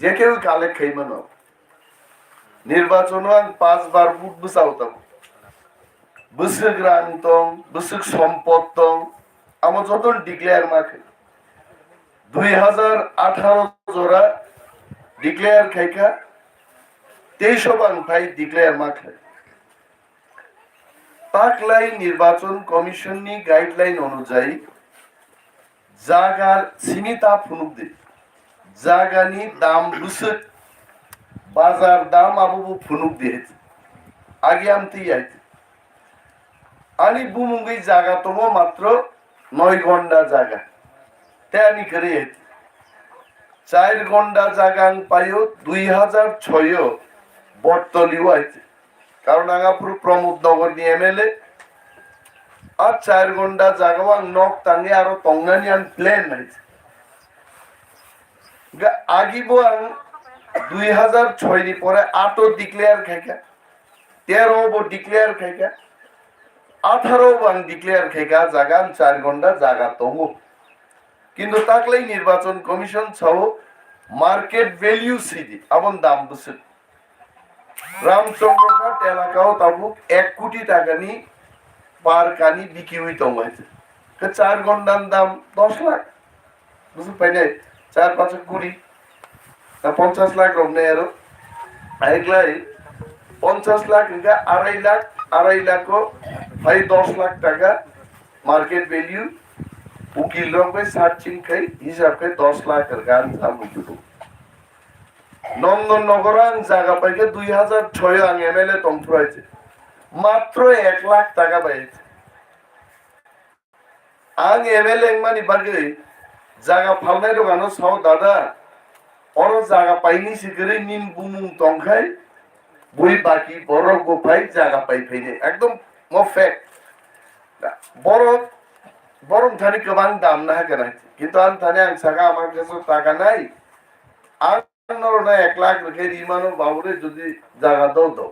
যে কেউ কালে খাইমানো নির্বাচন 5 বার বুট বুসাউতাম busuk rantong, busuk সম্পদ tong, amo joton declare make 2018 jora declare খাইকা 23 ভাই declare make পাকলাই নির্বাচন কমিশন নি গাইডলাইন অনুযায়ী জায়গা সীমিতা ফুনুক দি জায়গানি দাম busuk বাজার দাম আবু ফুনুক দিয়েছে আগে আমতেই আইছে আনি বুমুঙ্গি জায়গা তোমো মাত্র 9 ঘন্টা জায়গা তেয়ানি করে 4 ঘন্টা জায়গা পাইও 2006 বর্তলিও আইছে কারণ আগাপুর প্রমোদনগর নি এমএলএ আর 4 ঘন্টা জায়গা নক টাঙ্গে আরো তঙ্গানি আন প্ল্যান আইছে আগিবো 2006 নি পরে 8 ডিক্লেয়ার খাইকা 13 বো ডিক্লেয়ার খাইকা 18 বাং ডিক্লেয়ার খেকা জায়গা 4 ঘন্টা জায়গা তমু কিন্তু তাকলাই নির্বাচন কমিশন ছাও মার্কেট ভ্যালু সিডি আমন দাম বসে রামচন্দ্রঘাট এলাকাও তাবুক 1 কোটি টাকা নি পার কানি বিক্রি হইতো হইছে 4 ঘন্টার দাম 10 লাখ বুঝু পাই নাই 4-5 কোটি না 50 লাখ রমনে আরো আইগলাই 50 লাখ গা 2.5 লাখ ভাই 10 লাখ টাকা মার্কেট ভ্যালু উকিল রকমে সার্চিং খাই হিসাব খাই 10 লাখের গান সামুদ্র নন্দননগরান জায়গা পাইকে 2006 আং এমএলএ তন্ত্র হয়েছে মাত্র 1 লাখ টাকা পাইছে আং এমএলএ মানে বাগে জায়গা ফালনাই রগানো সাও দাদা অর জায়গা পাইনি সিগরে নিন বুমুং তংখাই বই বাকি বড় গোপাই জায়গা পাই ফেলে একদম মফেক বড় থানি গোবাং দাম না কেন কিন্তু আন থানে আং সাগা আমার কাছে টাকা নাই আর না 1 লাখ রেখে ইমানো বাবুরে যদি জায়গা দাও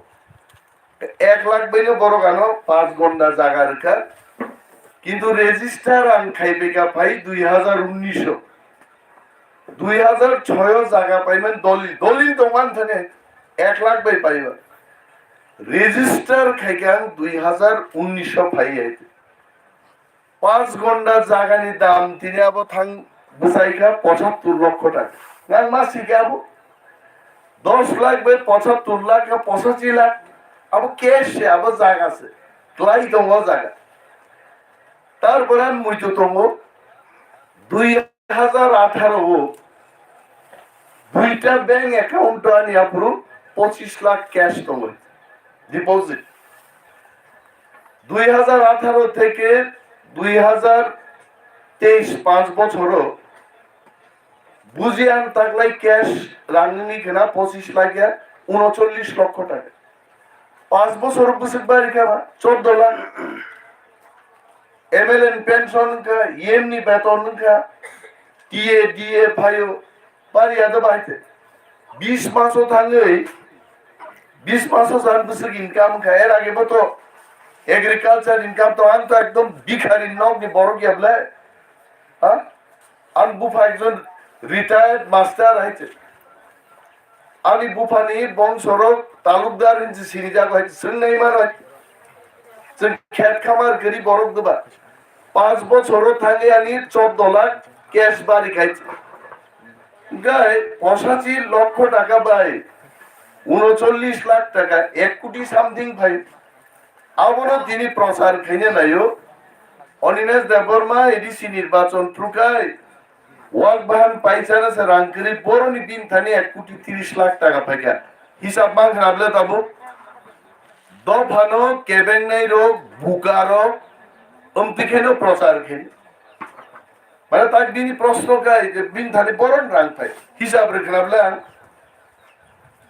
1 লাখ বইলে বড় গানো 5 ঘন্টা জায়গা রেখা কিন্তু রেজিস্টার আং খাইবে কা ভাই 2019 2006 জায়গা পাইবেন দলিল দোকান থানে 1 লাখ বাই পাইবা রেজিস্টার খাইকান 2019 পাই আইতে 5 ঘন্টা জায়গানি দাম তিনি আবো থাং বুসাইকা 75 লক্ষ টাকা গান মাসি গাবো 10 লাখ বাই 75 লাখ 85 লাখ আবো ক্যাশ আবো জায়গা আছে ক্লাই দঙ্গ জায়গা তারপরে মুইতো তঙ্গ 2018 দুইটা ব্যাংক অ্যাকাউন্ট আনি আপরু 25 লাখ ক্যাশ তঙ্গ ডিপোজিট 2018 থেকে 2023 5 বছরও বুঝিয়ান তাকলাই ক্যাশ রাঙ্গনি কেনা 25 লাখ 39 লক্ষ টাকা 5 বছর বুঝিক বাড়ি খাবা 14 লাখ এমএলএন পেনশন কা ইএমনি বেতন কা টিএ ভাইও বাড়ি আদা বাইতে 20 মাসও থাঙ্গে 20 মাসও জান বুঝিক ইনকাম খায় এর আগে তো এগ্রিকালচার ইনকাম তো আন তো একদম বিখারি নক নি বড় কি বলে হ্যাঁ আন বুফা একজন রিটায়ার্ড মাস্টার হইছে আমি বুফানি বংশর তালুকদার ইনজি সিনিজা হইছে শুন নাই মান হইছে শুন খেত খামার গরি বড় দুবা 5 বছর থাকে আনি 14 লাখ ক্যাশ বাড়ি খাইছে গায় 85 লক্ষ টাকা বাই 39 লাখ টাকা 1 কোটি সামথিং ভাই আবারও তিনি প্রচার খেয়ে নাইও অনিমেষ দেববর্মা এডিসি নির্বাচন ট্রুকায় ওয়াক বাহান পাইছানা সে রাঙ্কিরি বড়নি দিন থানি 1 কোটি 30 লাখ টাকা পাইকা হিসাব মান খাবলে তাবো দফানো কেবেং নাই রোগ বুকারো অম্পিখেনো প্রচার খেয়ে মানে তাক দিনই প্রশ্ন গাই যে বিন থানি বড়ন রাং পাই হিসাব রেখনাবলে আং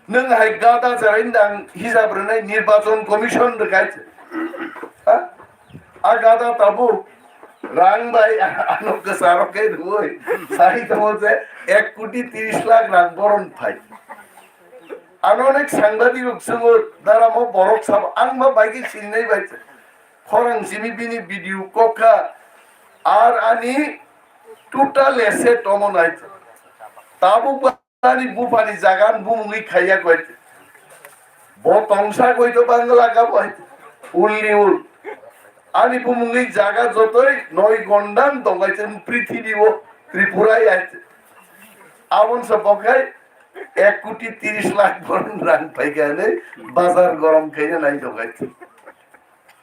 नों हाय गादा जाराइन्दां हिसाब रनाय निर्वाचन कमिशन रगाइছে आ गादा ताबु रां बाय आनो गसारके रुय साहि तमजे 1 कोटी 30 लाख रां बरन फाइ आनो अनेक सांबादिक संगो दारामो बरक साब आंमा बाइके सिननाय बाइছে खरां जिमि बिनि भिडिअ कका आर आनि टोटाल एसे तमनाय ताबु ani bupani jagan bumui khaya koit bo tongsa koito bangla ka koit ulni ul ani bumui jaga jotoi 9 gondan dongaite পৃথিবীও ত্রিপুরায় আছে আমন সব বকাই 1 কোটি 30 লাখ বরন রান পাইগানে বাজার গরম খাইয়ে নাই দগাইছে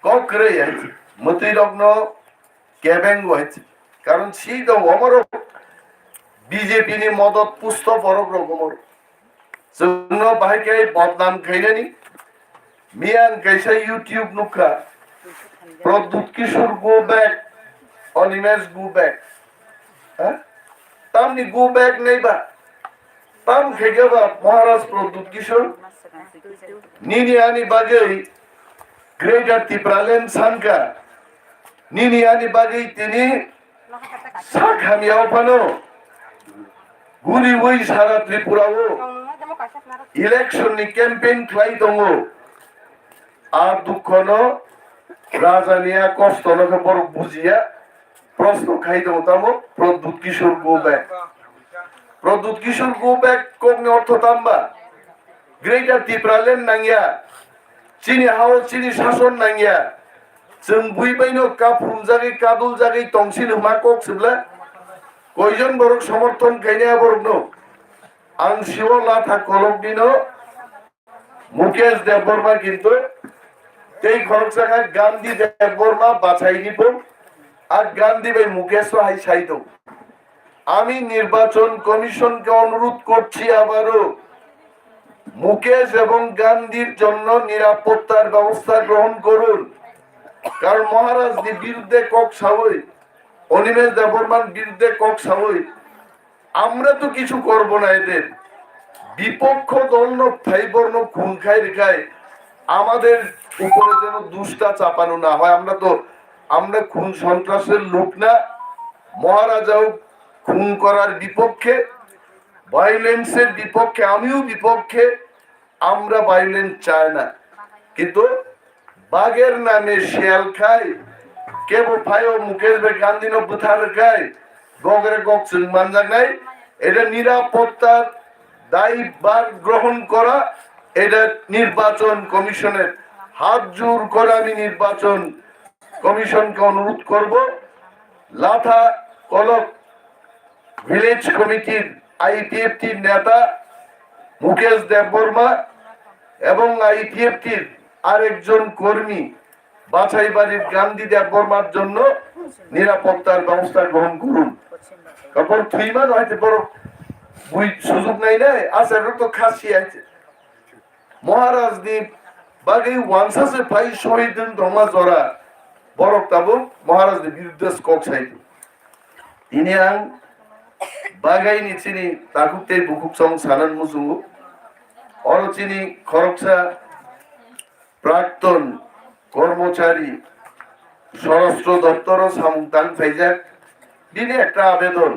ককরে আছে মতি রগ্ন কেবেং হইছে কারণ সেই তো আমারও बीजेपी ने मदत पुस्त फरक रकमर जोंनो बाहायके बदनाम खायनानि मियान कैसा यूट्यूब नुखा Pradyot Kishore go back Animesh go back हां तामनि गो बैक नहीं बा ताम खेगेबा महाराज प्रद्युत किशोर नीनी आनी बागै ग्रेटर तिप्रालेन सानका नीनी आनी बागै तिनी साखामियाव फानो गुरी वही सारा त्रिपुरा वो इलेक्शन नि कैंपेन खाई दंगो आ दुखनो राजानिया कष्टनो के बर बुझिया प्रश्न खाई दंगो तामो प्रद्युत किशोर गो बैक कोगने अर्थ ताम्बा ग्रेटर तिप्रालेन नांगिया चिनी हाव चिनी शासन नांगिया जों बुइबायनो काफुम जागे कादुल जागे तंसिन मा कक सिबला কয়জন বড় সমর্থন কেনিয়া বড় আং শিও লাথা কলক দিন মুকেশ দেববর্মা কিন্তু এই খরচ জায়গায় গান্ধী দেববর্মা বাছাই নিব আর গান্ধী ভাই মুকেশ হাই সাইদ আমি নির্বাচন কমিশনকে অনুরোধ করছি আবারও মুকেশ এবং গান্ধীর জন্য নিরাপত্তার ব্যবস্থা গ্রহণ করুন কারণ মহারাজদের বিরুদ্ধে কক সাবই অনিমেষ দেববর্মার বিরুদ্ধে কক সাবই আমরা তো কিছু করব না এদের বিপক্ষ দল ফাইবর্ণ খুন খাই রেখায় আমাদের উপরে যেন দুষ্টা চাপানো না হয় আমরা খুন সন্ত্রাসের লোক না মহারাজাও খুন করার বিপক্ষে ভায়োলেন্সের বিপক্ষে আমিও বিপক্ষে আমরা ভায়োলেন্স চাই না কিন্তু বাঘের নামে শিয়াল খায় কেবল ভাইও মুকেশ ভাই গান্ধী নো বুথার খায় গগরে গক মান জানাই এটা নিরাপত্তার দায়িত্ব গ্রহণ করা এটা নির্বাচন কমিশনের হাত জোর করে আমি নির্বাচন কমিশনকে অনুরোধ করব লাথা কলক ভিলেজ কমিটির আইপিএফটির নেতা মুকেশ দেববর্মা এবং আইপিএফটির আরেকজন কর্মী বাছাই বাড়ির গান্ধী দেববর্মার জন্য নিরাপত্তার ব্যবস্থা গ্রহণ করুন তারপর থুইমান হয়তো বড় বুই সুযোগ নাই নাই আছে তো খাসি আছে মহারাজ দ্বীপ বাগাই ওয়ানসাসে ভাই শহীদ ধর্মা জরা বরক তাবো মহারাজ দ্বীপ বিরুদ্ধে কক সাইড তিনি আং বাগাই নিচিনি তাকুতে বুকুক সং সানান মুসুঙ্গু অরচিনি খরকসা প্রাক্তন কর্মচারী স্বরাষ্ট্র দপ্তর সামুদান ফাইজাক দিনে একটা আবেদন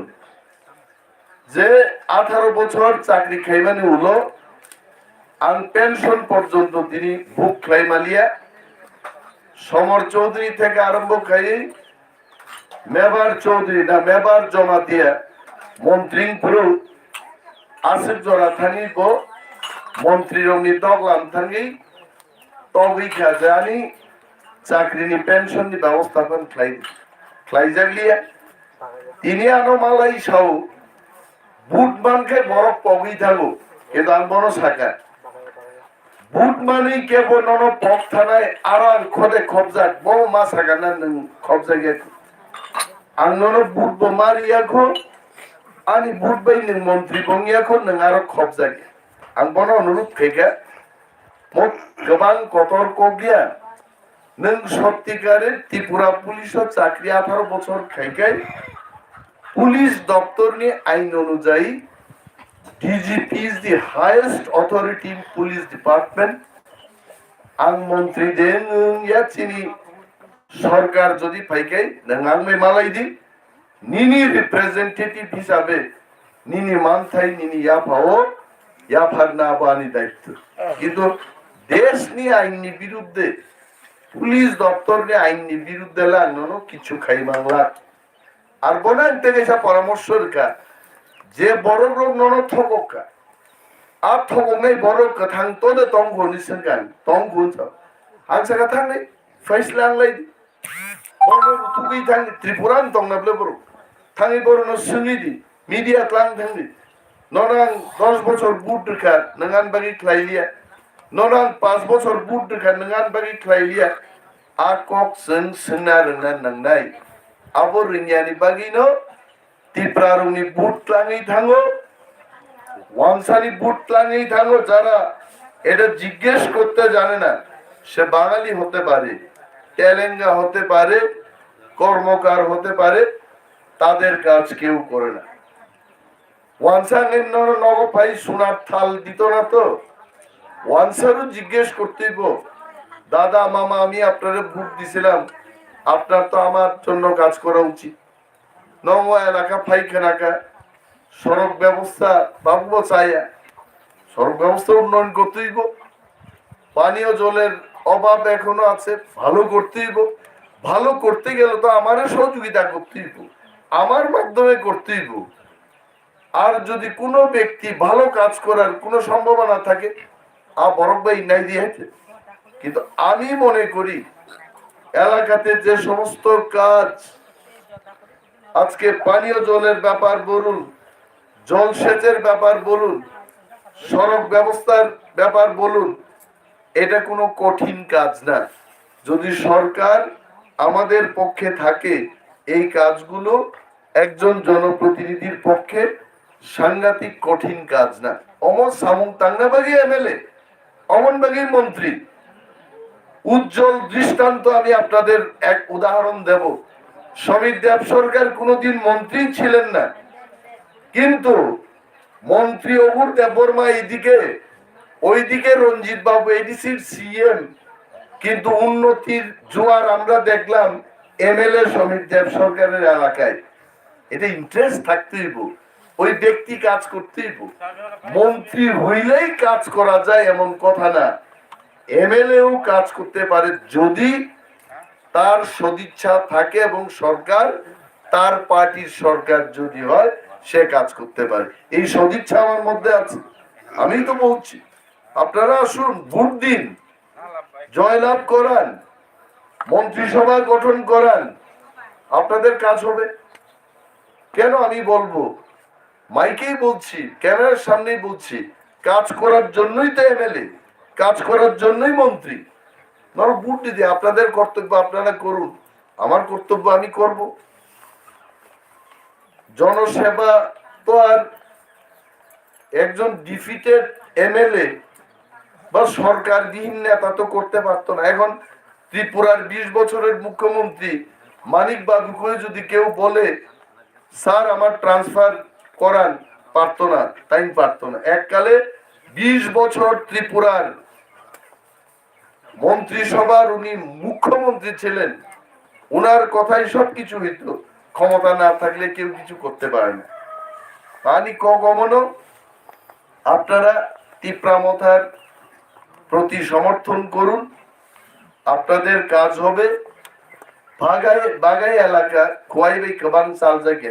যে 18 বছর চাকরি খাইমানি হলো আন পেনশন পর্যন্ত তিনি ভুক খাইমালিয়া সমর চৌধুরী থেকে আরম্ভ খাই মেবার চৌধুরী না মেবার জমা দিয়া মন্ত্রী পুরো আসিফ জরা থানিব মন্ত্রী রঙি দগলাম থাকি তগই খাজানি চাকরিনি পেনশননি ব্যবস্থাপন খাইজাগলিয়া তিনি আনো মালাই সাউ বুট বানকে বরফ পগই থাকো কিন্তু আন বড় শাখা বুট মানে কেবল নন পক থানায় আরার খদে খবজাক বউ মাসা গানা নং খবজাগে আং নন বুট বো মারিয়াখো আনি বুট বাই নং মন্ত্রী বঙ্গিয়াখো নং আরো খবজাগে আং বনো অনুরোধ থেকে মত গোবাं কতর্ক গিয়া নং সত্যিকারের ত্রিপুরা পুলিশের চাকরি 18 বছর খাইকাই পুলিশ দপ্তর নিয়ে আইন অনুযায়ী DGP is the highest authority in police department. আং মন্ত্রী দেন ইয়া চিনি সরকার যদি পাইকাই নং মে মালাই দি নিনি রিপ্রেজেন্টেটিভ হিসাবে নিনি মানথাই নিনি ইয়া পাও ইয়া ফাগনা বানি দায়িত্ব কিন্তু দেশ নিয়ে আইনি বিরুদ্ধে পুলিশ দপ্তর নিয়ে আইনি বিরুদ্ধে লাগানো কিছু খাই বাংলা আর বনান থেকে পরামর্শ রেখা যে বড় রোগ নন থকা আর থকমে বড় কথাং তোদে তং গনি সঙ্গান তং গুনছ আং সাকা থাংনে ফাইসলা আংলাই বড় রুতুগি থাং ত্রিপুরান তং নাবলে বড় থাঙি বড় ন সুঙ্গি দি মিডিয়া ক্লাং থাংনি ননাং 10 বছর বুট রেখা নঙ্গান বাগি খ্লাইলিয়া ননাং 5 বছর বুট রেখা নঙ্গান বাগি খ্লাইলিয়া আর কক সং সনা রনা নংনাই আবর রিনিয়ানি বাগি ন ত্রিপুরারুনি বুট ক্লাঙেই থাঙ্গো ওয়ানসারি বুট ক্লাঙেই থাঙ্গো যারা এটা জিজ্ঞেস করতে জানে না সে বাঙালি হতে পারে তেলেঙ্গা হতে পারে কর্মকার হতে পারে তাদের কাজ কেউ করে না ওয়ানসাঙ্গের নগ ভাই সোনার থাল দিত না তো ওয়ানসারও জিজ্ঞেস করতেইব দাদা মামা আমি আপনারে বুট দিছিলাম আপনার তো আমার জন্য কাজ করা উচিত নম এলাকা পাইখানাকা সড়ক ব্যবস্থা ভাববো চাইয়া সড়ক ব্যবস্থা উন্নয়ন করতেইব পানীয় জলের অভাব এখনো আছে ভালো করতেইব ভালো করতে গেলে তো আমারও সহযোগিতা করতেইব আমার মাধ্যমে করতেইব আর যদি কোনো ব্যক্তি ভালো কাজ করার কোনো সম্ভাবনা থাকে বরফ ভাই নাই দিয়েছে কিন্তু আমি মনে করি এলাকাতে যে সমস্ত কাজ আজকে পানীয় জলের ব্যাপার বলুন জলসেচের ব্যাপার বলুন সড়ক ব্যবস্থার ব্যাপার বলুন এটা কোনো কঠিন কাজ না যদি সরকার আমাদের পক্ষে থাকে এই কাজগুলো একজন জনপ্রতিনিধির পক্ষে সাংঘাতিক কঠিন কাজ না অমর সামুং তাঙ্গাবাগি এমএলএ অমনবাগির মন্ত্রী উজ্জ্বল দৃষ্টান্ত আমি আপনাদের এক উদাহরণ দেব সমীর দেব সরকার কোনোদিন মন্ত্রী ছিলেন না কিন্তু মন্ত্রী অবুর দেববর্মা এইদিকে ওইদিকে রঞ্জিত বাবু এডিসির সিএম কিন্তু উন্নতির জোয়ার আমরা দেখলাম এমএলএ সমীর দেব সরকারের এলাকায় এটা ইন্টারেস্ট থাকতেইব ওই ব্যক্তি কাজ করতেইব মন্ত্রী হইলেই কাজ করা যায় এমন কথা না এমএলএও কাজ করতে পারে যদি তার সদিচ্ছা থাকে এবং সরকার তার পার্টির সরকার যদি হয় সে কাজ করতে পারে এই সদিচ্ছা আমার মধ্যে আছে আমি তো বলছি আপনারা আসুন ভোট দিন জয়লাভ করান মন্ত্রিসভা গঠন করান আপনাদের কাজ হবে কেন আমি বলবো মাইকেই বলছি ক্যামেরার সামনেই বলছি কাজ করার জন্যই তো এমএলএ কাজ করার জন্যই মন্ত্রী ধরো ভোট দিদি আপনাদের কর্তব্য আপনারা করুন আমার কর্তব্য আমি করব জনসেবা তো আর একজন ডিফিটেড এমএলএ বা সরকারবিহীন নেতা তো করতে পারতো না এখন ত্রিপুরার 20 বছরের মুখ্যমন্ত্রী মানিক বাবুকে যদি কেউ বলে স্যার আমার ট্রান্সফার করান পারতো না তাই পারতো না এককালে 20 বছর ত্রিপুরার মন্ত্রিসভার উনি মুখ্যমন্ত্রী ছিলেন উনার কথাই সবকিছু হইত ক্ষমতা না থাকলে কেউ কিছু করতে পারে না পানি কমনো আপনারা তীব্রামতার প্রতি সমর্থন করুন আপনাদের কাজ হবে বাগাই এলাকা খোয়াইবাই কবাং সালজাকে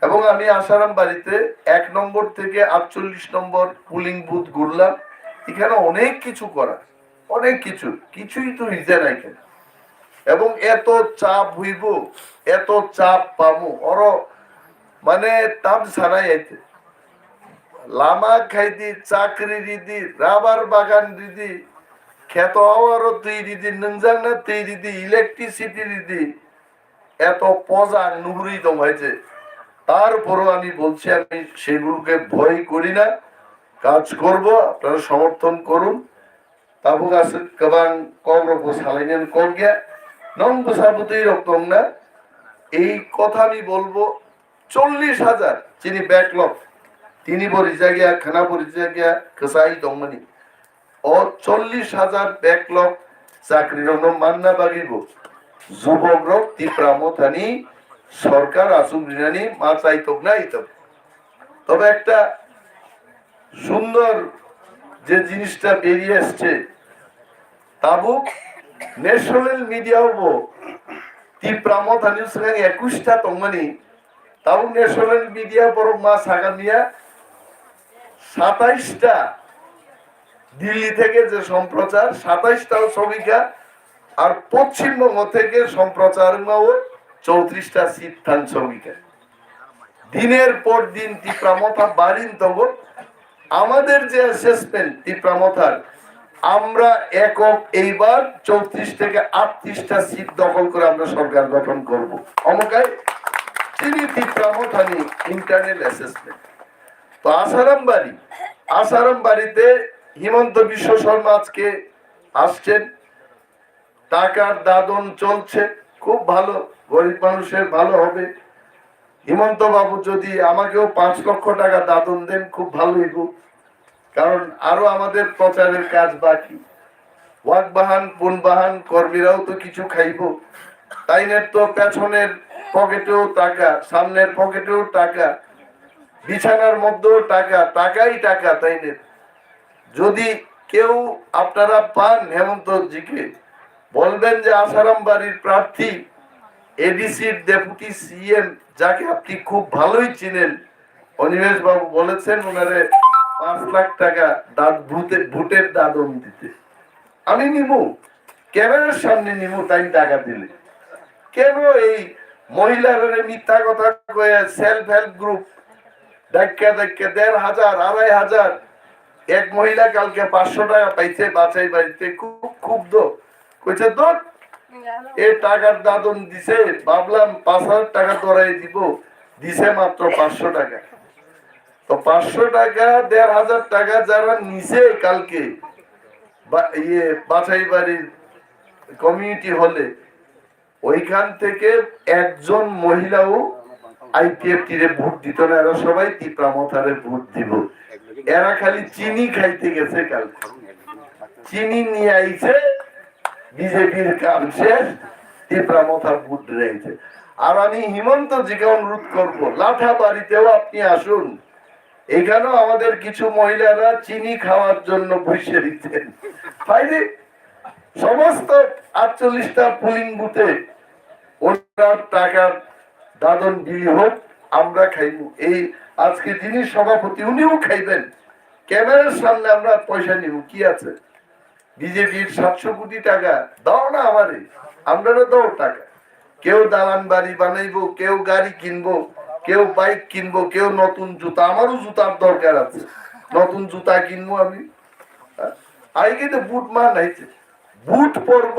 এবং আমি আশারামবাড়িতে 1 নম্বর থেকে 48 নম্বর পুলিং বুথ ঘুরলাম এখানে অনেক কিছু করা অনেক কিছুই তো হিজে নাই এবং এত চাপ হইব এত চাপ পাবো ওর মানে তাপ ছাড়াই আইতে লামা খাইতি চাকরি দিদি রাবার বাগান দিদি খেত হওয়ারও তুই দিদি নংজাং না তুই দিদি ইলেকট্রিসিটি দিদি এত পজা নুগুরি দমাইছে তারপরও আমি বলছি আমি সেগুলোকে ভয় করি না কাজ করব আপনারা সমর্থন করুন তাবুক আছে কবাং কগ্রব সালাইনেন কগিয়া নং বসাবতই রকম না এই কথা আমি বলবো 40,000 যিনি ব্যাকলগ তিনি বরিজাগিয়া খানা বরিজাগিয়া কসাই দমনি ও 40,000 ব্যাকলগ চাকরির মান্না বাগিব যুবক তীব্রামথানি সরকার আসুক দিনানি মা চাইতক না ইতক তবে একটা সুন্দর যে জিনিসটা বেরিয়ে আসছে তাবুক ন্যাশনাল মিডিয়াও তীব্রামথানি 21টা তংমানি তাবুক ন্যাশনাল মিডিয়া বড় মা সাগামিয়া 27টা দিল্লি থেকে যে সম্প্রচার 27টাও শ্রমিকা আর পশ্চিমবঙ্গ থেকে সম্প্রচার 34টা সিদ্ধান শ্রমিকা দিনের পর দিন তীব্রামথা বাড়িন তব আমাদের যে অ্যাসেসমেন্ট তীব্রামথার আমরা একক এইবার 34 থেকে 38টা সিট দখল করে আমরা সরকার গঠন করব অমকায় তিনি তীব্রামথানি ইন্টারনাল অ্যাসেসমেন্ট তো আসারামবাড়িতে হিমন্ত বিশ্ব শর্মা আজকে আসছেন টাকার দাদন চলছে খুব ভালো গরিব মানুষের ভালো হবে হিমন্ত বাবু যদি আমাকেও 5 লক্ষ টাকা দাদন দেন খুব ভালো হইব কারণ আরো আমাদের প্রচারের কাজ বাকি ওয়াকবাহান পুনবাহান কর্মীরাও তো কিছু খাইব তাইনের তো পেছনের পকেটেও টাকা সামনের পকেটেও টাকা বিছানার মধ্যেও টাকা টাকাই টাকা তাইনের যদি কেউ আপনারা পান হেমন্ত জিকে বলবেন যে আসারামবাড়ির প্রার্থী এডিসির ডেপুটি সিএম যাকে আপনি খুব ভালোই চিনেন অনিমেষ বাবু বলেছেন ওনারে 5 লাখ টাকা ভোটের দাদন দিতে আমি নিব ক্যামেরার সামনে নিব তাই টাকা দিলে কেন এই মহিলারা মিথ্যা কথা কয়ে সেলফ হেল্প গ্রুপ দেখা 1,500 2,500 এক মহিলা কালকে 500 টাকা পাইছে বাছাই বাড়িতে খুব ক্ষুব্ধ কইছে তো এই টাকার দাদন দিছে ভাবলাম 5,000 টাকা ধরাই দিব দিছে মাত্র 500 টাকা তো 500 টাকা 1,500 টাকা যারা নিছে কালকে বাছাই বাড়ির কমিউনিটি হলে ওইখান থেকে একজন মহিলাও আইপিএফটি রে ভোট দিত না এরা সবাই তীব্রামথারে ভোট দিব এরা খালি চিনি খাইতে গেছে কালকে চিনি নিয়ে আইছে বিজেপির কাম শেষ তীব্রামথার ভোট দিয়েছে আর আমি হিমন্ত জিকে অনুরোধ করবো লাঠা বাড়িতেও আপনি আসুন এখানেও আমাদের কিছু মহিলারা চিনি খাওয়ার জন্য বসে দিচ্ছেন সমস্ত 48টা পুলিং বুথে ওনার টাকার দাদন বিলি হোক আমরা খাইব এই আজকে যিনি সভাপতি উনিও খাইবেন ক্যামেরার সামনে আমরা পয়সা নিব কি আছে বিজেপির 700 কোটি টাকা দাও না আমারে আমরা দাও টাকা কেউ দালান বাড়ি বানাইবো কেউ গাড়ি কিনবো কেউ বাইক কিনবো কেউ নতুন জুতা আমারও জুতার দরকার আছে নতুন জুতা কিনবো আমি আগে তো বুট মান আইছে বুট পরব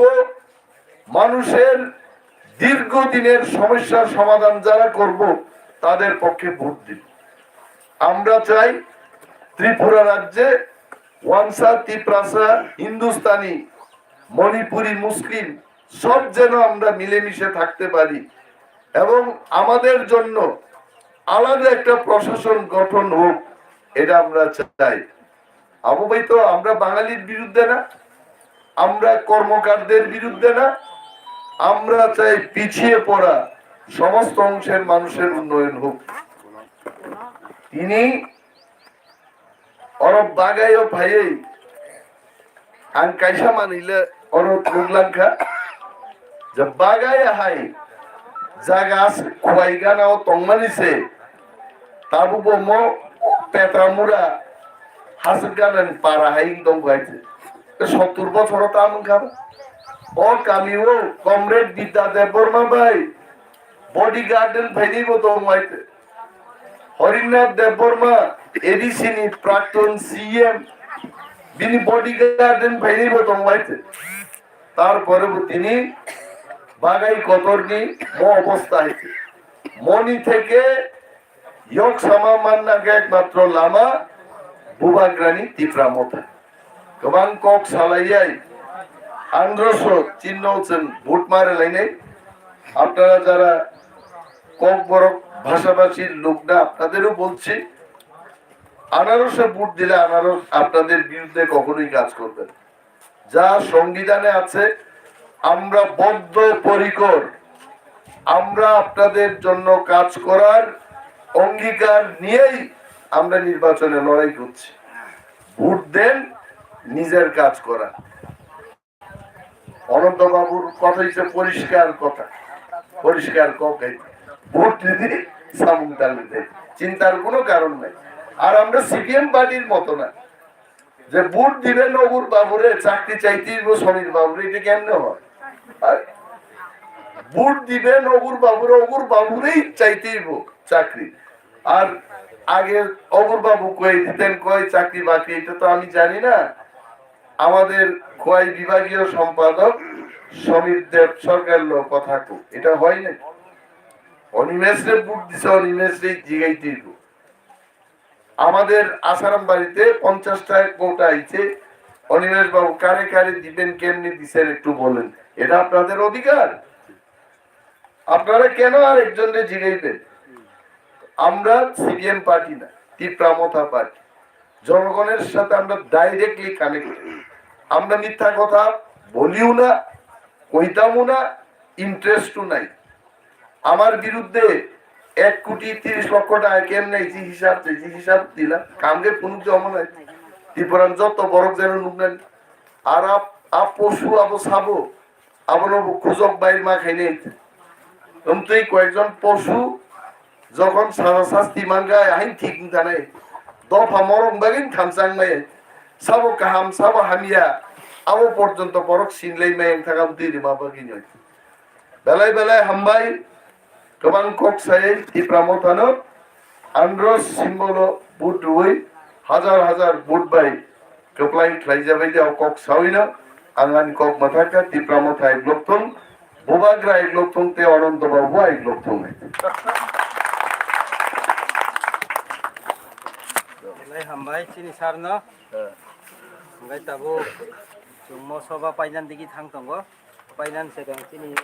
মানুষের দীর্ঘদিনের সমস্যার সমাধান যারা করব তাদের পক্ষে ভোট দিব আমরা চাই ত্রিপুরা রাজ্যে ওয়ানসা তিপ্রাসা হিন্দুস্তানি মণিপুরি মুসলিম সব যেন আমরা মিলেমিশে থাকতে পারি এবং আমাদের জন্য আলাদা একটা প্রশাসন গঠন হোক এটা আমরা চাই ভাই তো আমরা বাঙালির বিরুদ্ধে না আমরা কর্মকারদের বিরুদ্ধে না আমরা চাই পিছিয়ে পড়া সমস্ত অংশের মানুষের উন্নয়ন হোক তিনি অরব বাগাই ও ভাই আন কাইসা মানিলে অরব রুগলাঙ্কা যে বাগাই হাই জায়গা আছে খোয়াইগানা ও তংমানিছে তাবু বমো পেতামুরা হাসগানান পারা হাই দম গাইছে 70 বছর তো আমন খাবা ও কামিও কমরেড বিদ্যা দেববর্মা ভাই বডি গার্ডেন ভাইনিব তো মাইতে হরিনাথ দেববর্মা এডিসিনি প্রাক্তন সিএম বিনি বডিগার্ডেন বাইরে বতম বাইতে তারপরে তিনি বাগাই কতরনি ম অবস্থা হয়েছে মনি থেকে ইয়ক সামা মান্নাকে একমাত্র লামা বুবাগ্রানি তীব্রামতা গোবাং কক সালাইয়াই আন্দ্রশো চিহ্ন হচ্ছেন ভোট মারে লাইনে আপনারা যারা কক বড় ভাষাভাষীর লোক না আপনাদেরও বলছি আনারসে ভোট দিলে আনারস আপনাদের বিরুদ্ধে কখনোই কাজ করবে না। যা সংবিধানে আছে আমরা বদ্ধ পরিকর আমরা আপনাদের জন্য কাজ করার অঙ্গীকার নিয়েই আমরা নির্বাচনে লড়াই করছি ভোট দেন নিজের কাজ করা অনন্ত বাবুর কথা হচ্ছে পরিষ্কার কথা পরিষ্কার কক ভোট দিদি চিন্তার কোনো কারণ নাই আর আমরা সিপিএম পার্টির মতো না যে ভোট দিলে নবুর বাবুরে চাকরি চাইতেই সমীর বাবুরে এটা কেমনে হয় আর ভোট দিবে নবুর বাবুরে অগুর বাবুরেই চাইতেই চাকরি আর আগে অগুর বাবু কয়ে দিতেন কয় চাকরি বাকরি এটা তো আমি জানি না আমাদের খোয়াই বিভাগীয় সম্পাদক সমীর দেব সরকার লোক কথা এটা হয় না অনিমেষে ভোট দিছে অনিমেষে জিগাইতেই আমাদের আশারামবাড়িতে 50টা কোটা আইছে অনিমেষ বাবু কারে কারে দিবেন কেমনি দিছেন একটু বলেন এটা আপনাদের অধিকার আপনারা কেন আর একজনকে জিগাইবেন আমরা সিপিএম পার্টি না তীব্রামতা পার্টি জনগণের সাথে আমরা ডাইরেক্টলি কানেক্টেড আমরা মিথ্যা কথা বলিও না কইতামও না ইন্টারেস্টও নাই আমার বিরুদ্ধে 1,30,00,000 টাকা কেমনে যে হিসাব দিলাম কামকে পুনুক জমা নাই ত্রিপুরান যত বড় যেন নুকনেন আর আপ পশু আবো সাবো আবার খুজক বাইর মা খাইলে তুই কয়েকজন পশু যখন সারা শাস্তি মাঙ্গায় আইন ঠিক জানে দফা মরম বাগিন খামসাং মাই সাবো কাহাম সাবো হামিয়া আবো পর্যন্ত বরক সিনলাই মাইং থাকাম দিদি বাবা কিনে বেলায় বেলায় হামবাই গোবাং কক সাই তীব্রামতানো আন্দ্রস সিম্বল বুট রুই হাজার হাজার বুট বাই কপ্লাই খাইজাবাই দেও কক সাউইনা আঙ্গান কক মাথাকা তীব্রামতা এক লোকথম বুবাগ্রা এক লোকথম তে অনন্ত বাবু এক লোকথম হামবাই চিনি সার ন ওঙ্গাই তাবো mo soba painan digi thang tongo painan se gang chini